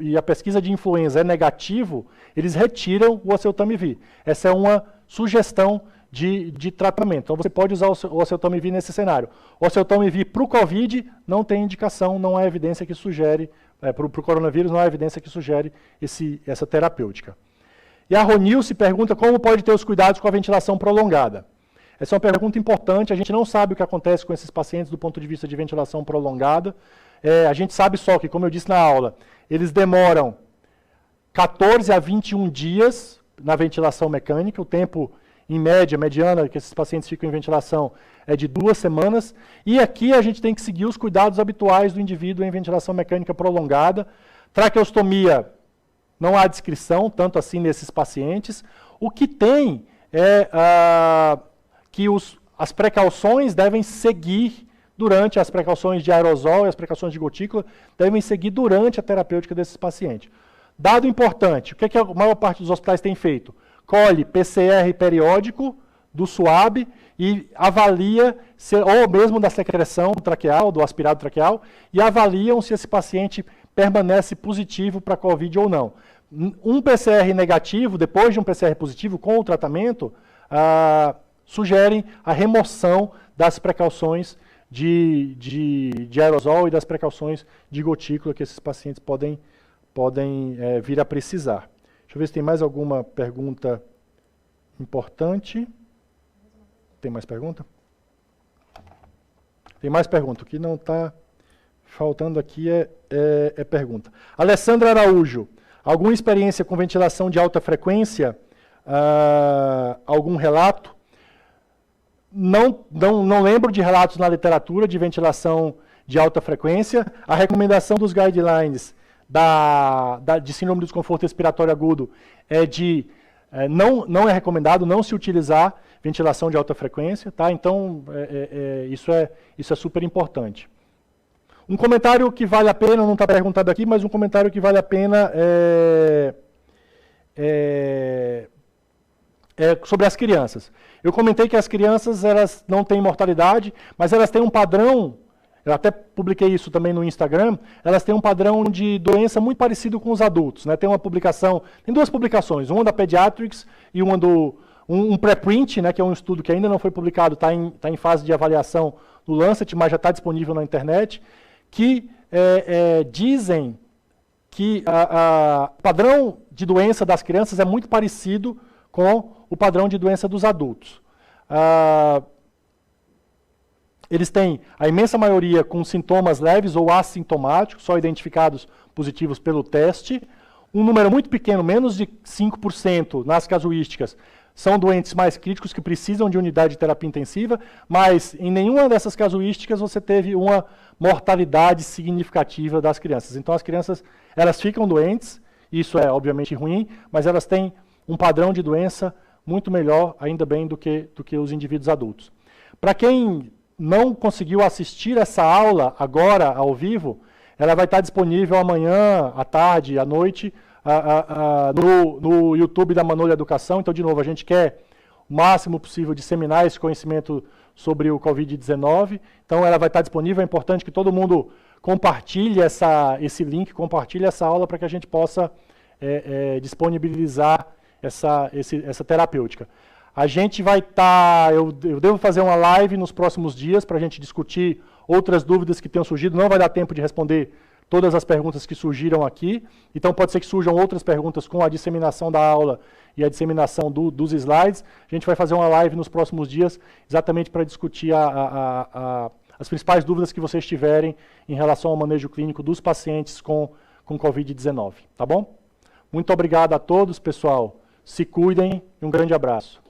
e a pesquisa de influenza é negativo, eles retiram o oseltamivir. Essa é uma sugestão de tratamento. Então, você pode usar o oseltamivir nesse cenário. O oseltamivir para o COVID não tem indicação, não há evidência que sugere, para o coronavírus não há evidência que sugere essa terapêutica. E a Ronilce pergunta como pode ter os cuidados com a ventilação prolongada. Essa é uma pergunta importante, a gente não sabe o que acontece com esses pacientes do ponto de vista de ventilação prolongada. A gente sabe só que, como eu disse na aula, eles demoram 14 a 21 dias na ventilação mecânica, o tempo em média, mediana, que esses pacientes ficam em ventilação é de 2 semanas. E aqui a gente tem que seguir os cuidados habituais do indivíduo em ventilação mecânica prolongada. Traqueostomia, não há descrição, tanto assim nesses pacientes. O que tem é que as precauções devem seguir durante as precauções de aerosol e as precauções de gotícula, devem seguir durante a terapêutica desses pacientes. Dado importante, o que a maior parte dos hospitais tem feito? Colhe PCR periódico do SUAB e avalia, ou mesmo da secreção traqueal, do aspirado traqueal, e avaliam se esse paciente permanece positivo para COVID ou não. Um PCR negativo, depois de um PCR positivo com o tratamento, sugerem a remoção das precauções de aerosol e das precauções de gotícula que esses pacientes podem vir a precisar. Deixa eu ver se tem mais alguma pergunta importante. Tem mais pergunta? Tem mais pergunta. O que não está faltando aqui é pergunta. Alessandra Araújo, alguma experiência com ventilação de alta frequência? Algum relato? Não lembro de relatos na literatura de ventilação de alta frequência. A recomendação dos guidelines de síndrome do desconforto respiratório agudo é não é recomendado não se utilizar ventilação de alta frequência, tá? Então, isso é super importante. Um comentário que vale a pena, não está perguntado aqui, mas um comentário que vale a pena sobre as crianças. Eu comentei que as crianças elas não têm mortalidade, mas elas têm um padrão, eu até publiquei isso também no Instagram, elas têm um padrão de doença muito parecido com os adultos. Né? Tem duas publicações, uma da Pediatrics e uma um preprint, né, que é um estudo que ainda não foi publicado, está em fase de avaliação no Lancet, mas já está disponível na internet, que dizem que o padrão de doença das crianças é muito parecido com o padrão de doença dos adultos. Eles têm, a imensa maioria, com sintomas leves ou assintomáticos, só identificados positivos pelo teste. Um número muito pequeno, menos de 5% nas casuísticas, são doentes mais críticos que precisam de unidade de terapia intensiva, mas em nenhuma dessas casuísticas você teve uma mortalidade significativa das crianças. Então as crianças, elas ficam doentes, isso é obviamente ruim, mas elas têm um padrão de doença muito melhor, ainda bem, do que os indivíduos adultos. Para quem não conseguiu assistir essa aula agora, ao vivo, ela vai estar disponível amanhã, à tarde, à noite, no YouTube da Manolha Educação. Então, de novo, a gente quer o máximo possível disseminar esse conhecimento sobre o Covid-19. Então, ela vai estar disponível. É importante que todo mundo compartilhe esse link, compartilhe essa aula para que a gente possa disponibilizar essa terapêutica. A gente vai estar, eu devo fazer uma live nos próximos dias para a gente discutir outras dúvidas que tenham surgido. Não vai dar tempo de responder todas as perguntas que surgiram aqui, então pode ser que surjam outras perguntas com a disseminação da aula e a disseminação dos slides. A gente vai fazer uma live nos próximos dias exatamente para discutir as principais dúvidas que vocês tiverem em relação ao manejo clínico dos pacientes com Covid-19, tá bom? Muito obrigado a todos, pessoal. Se cuidem e um grande abraço.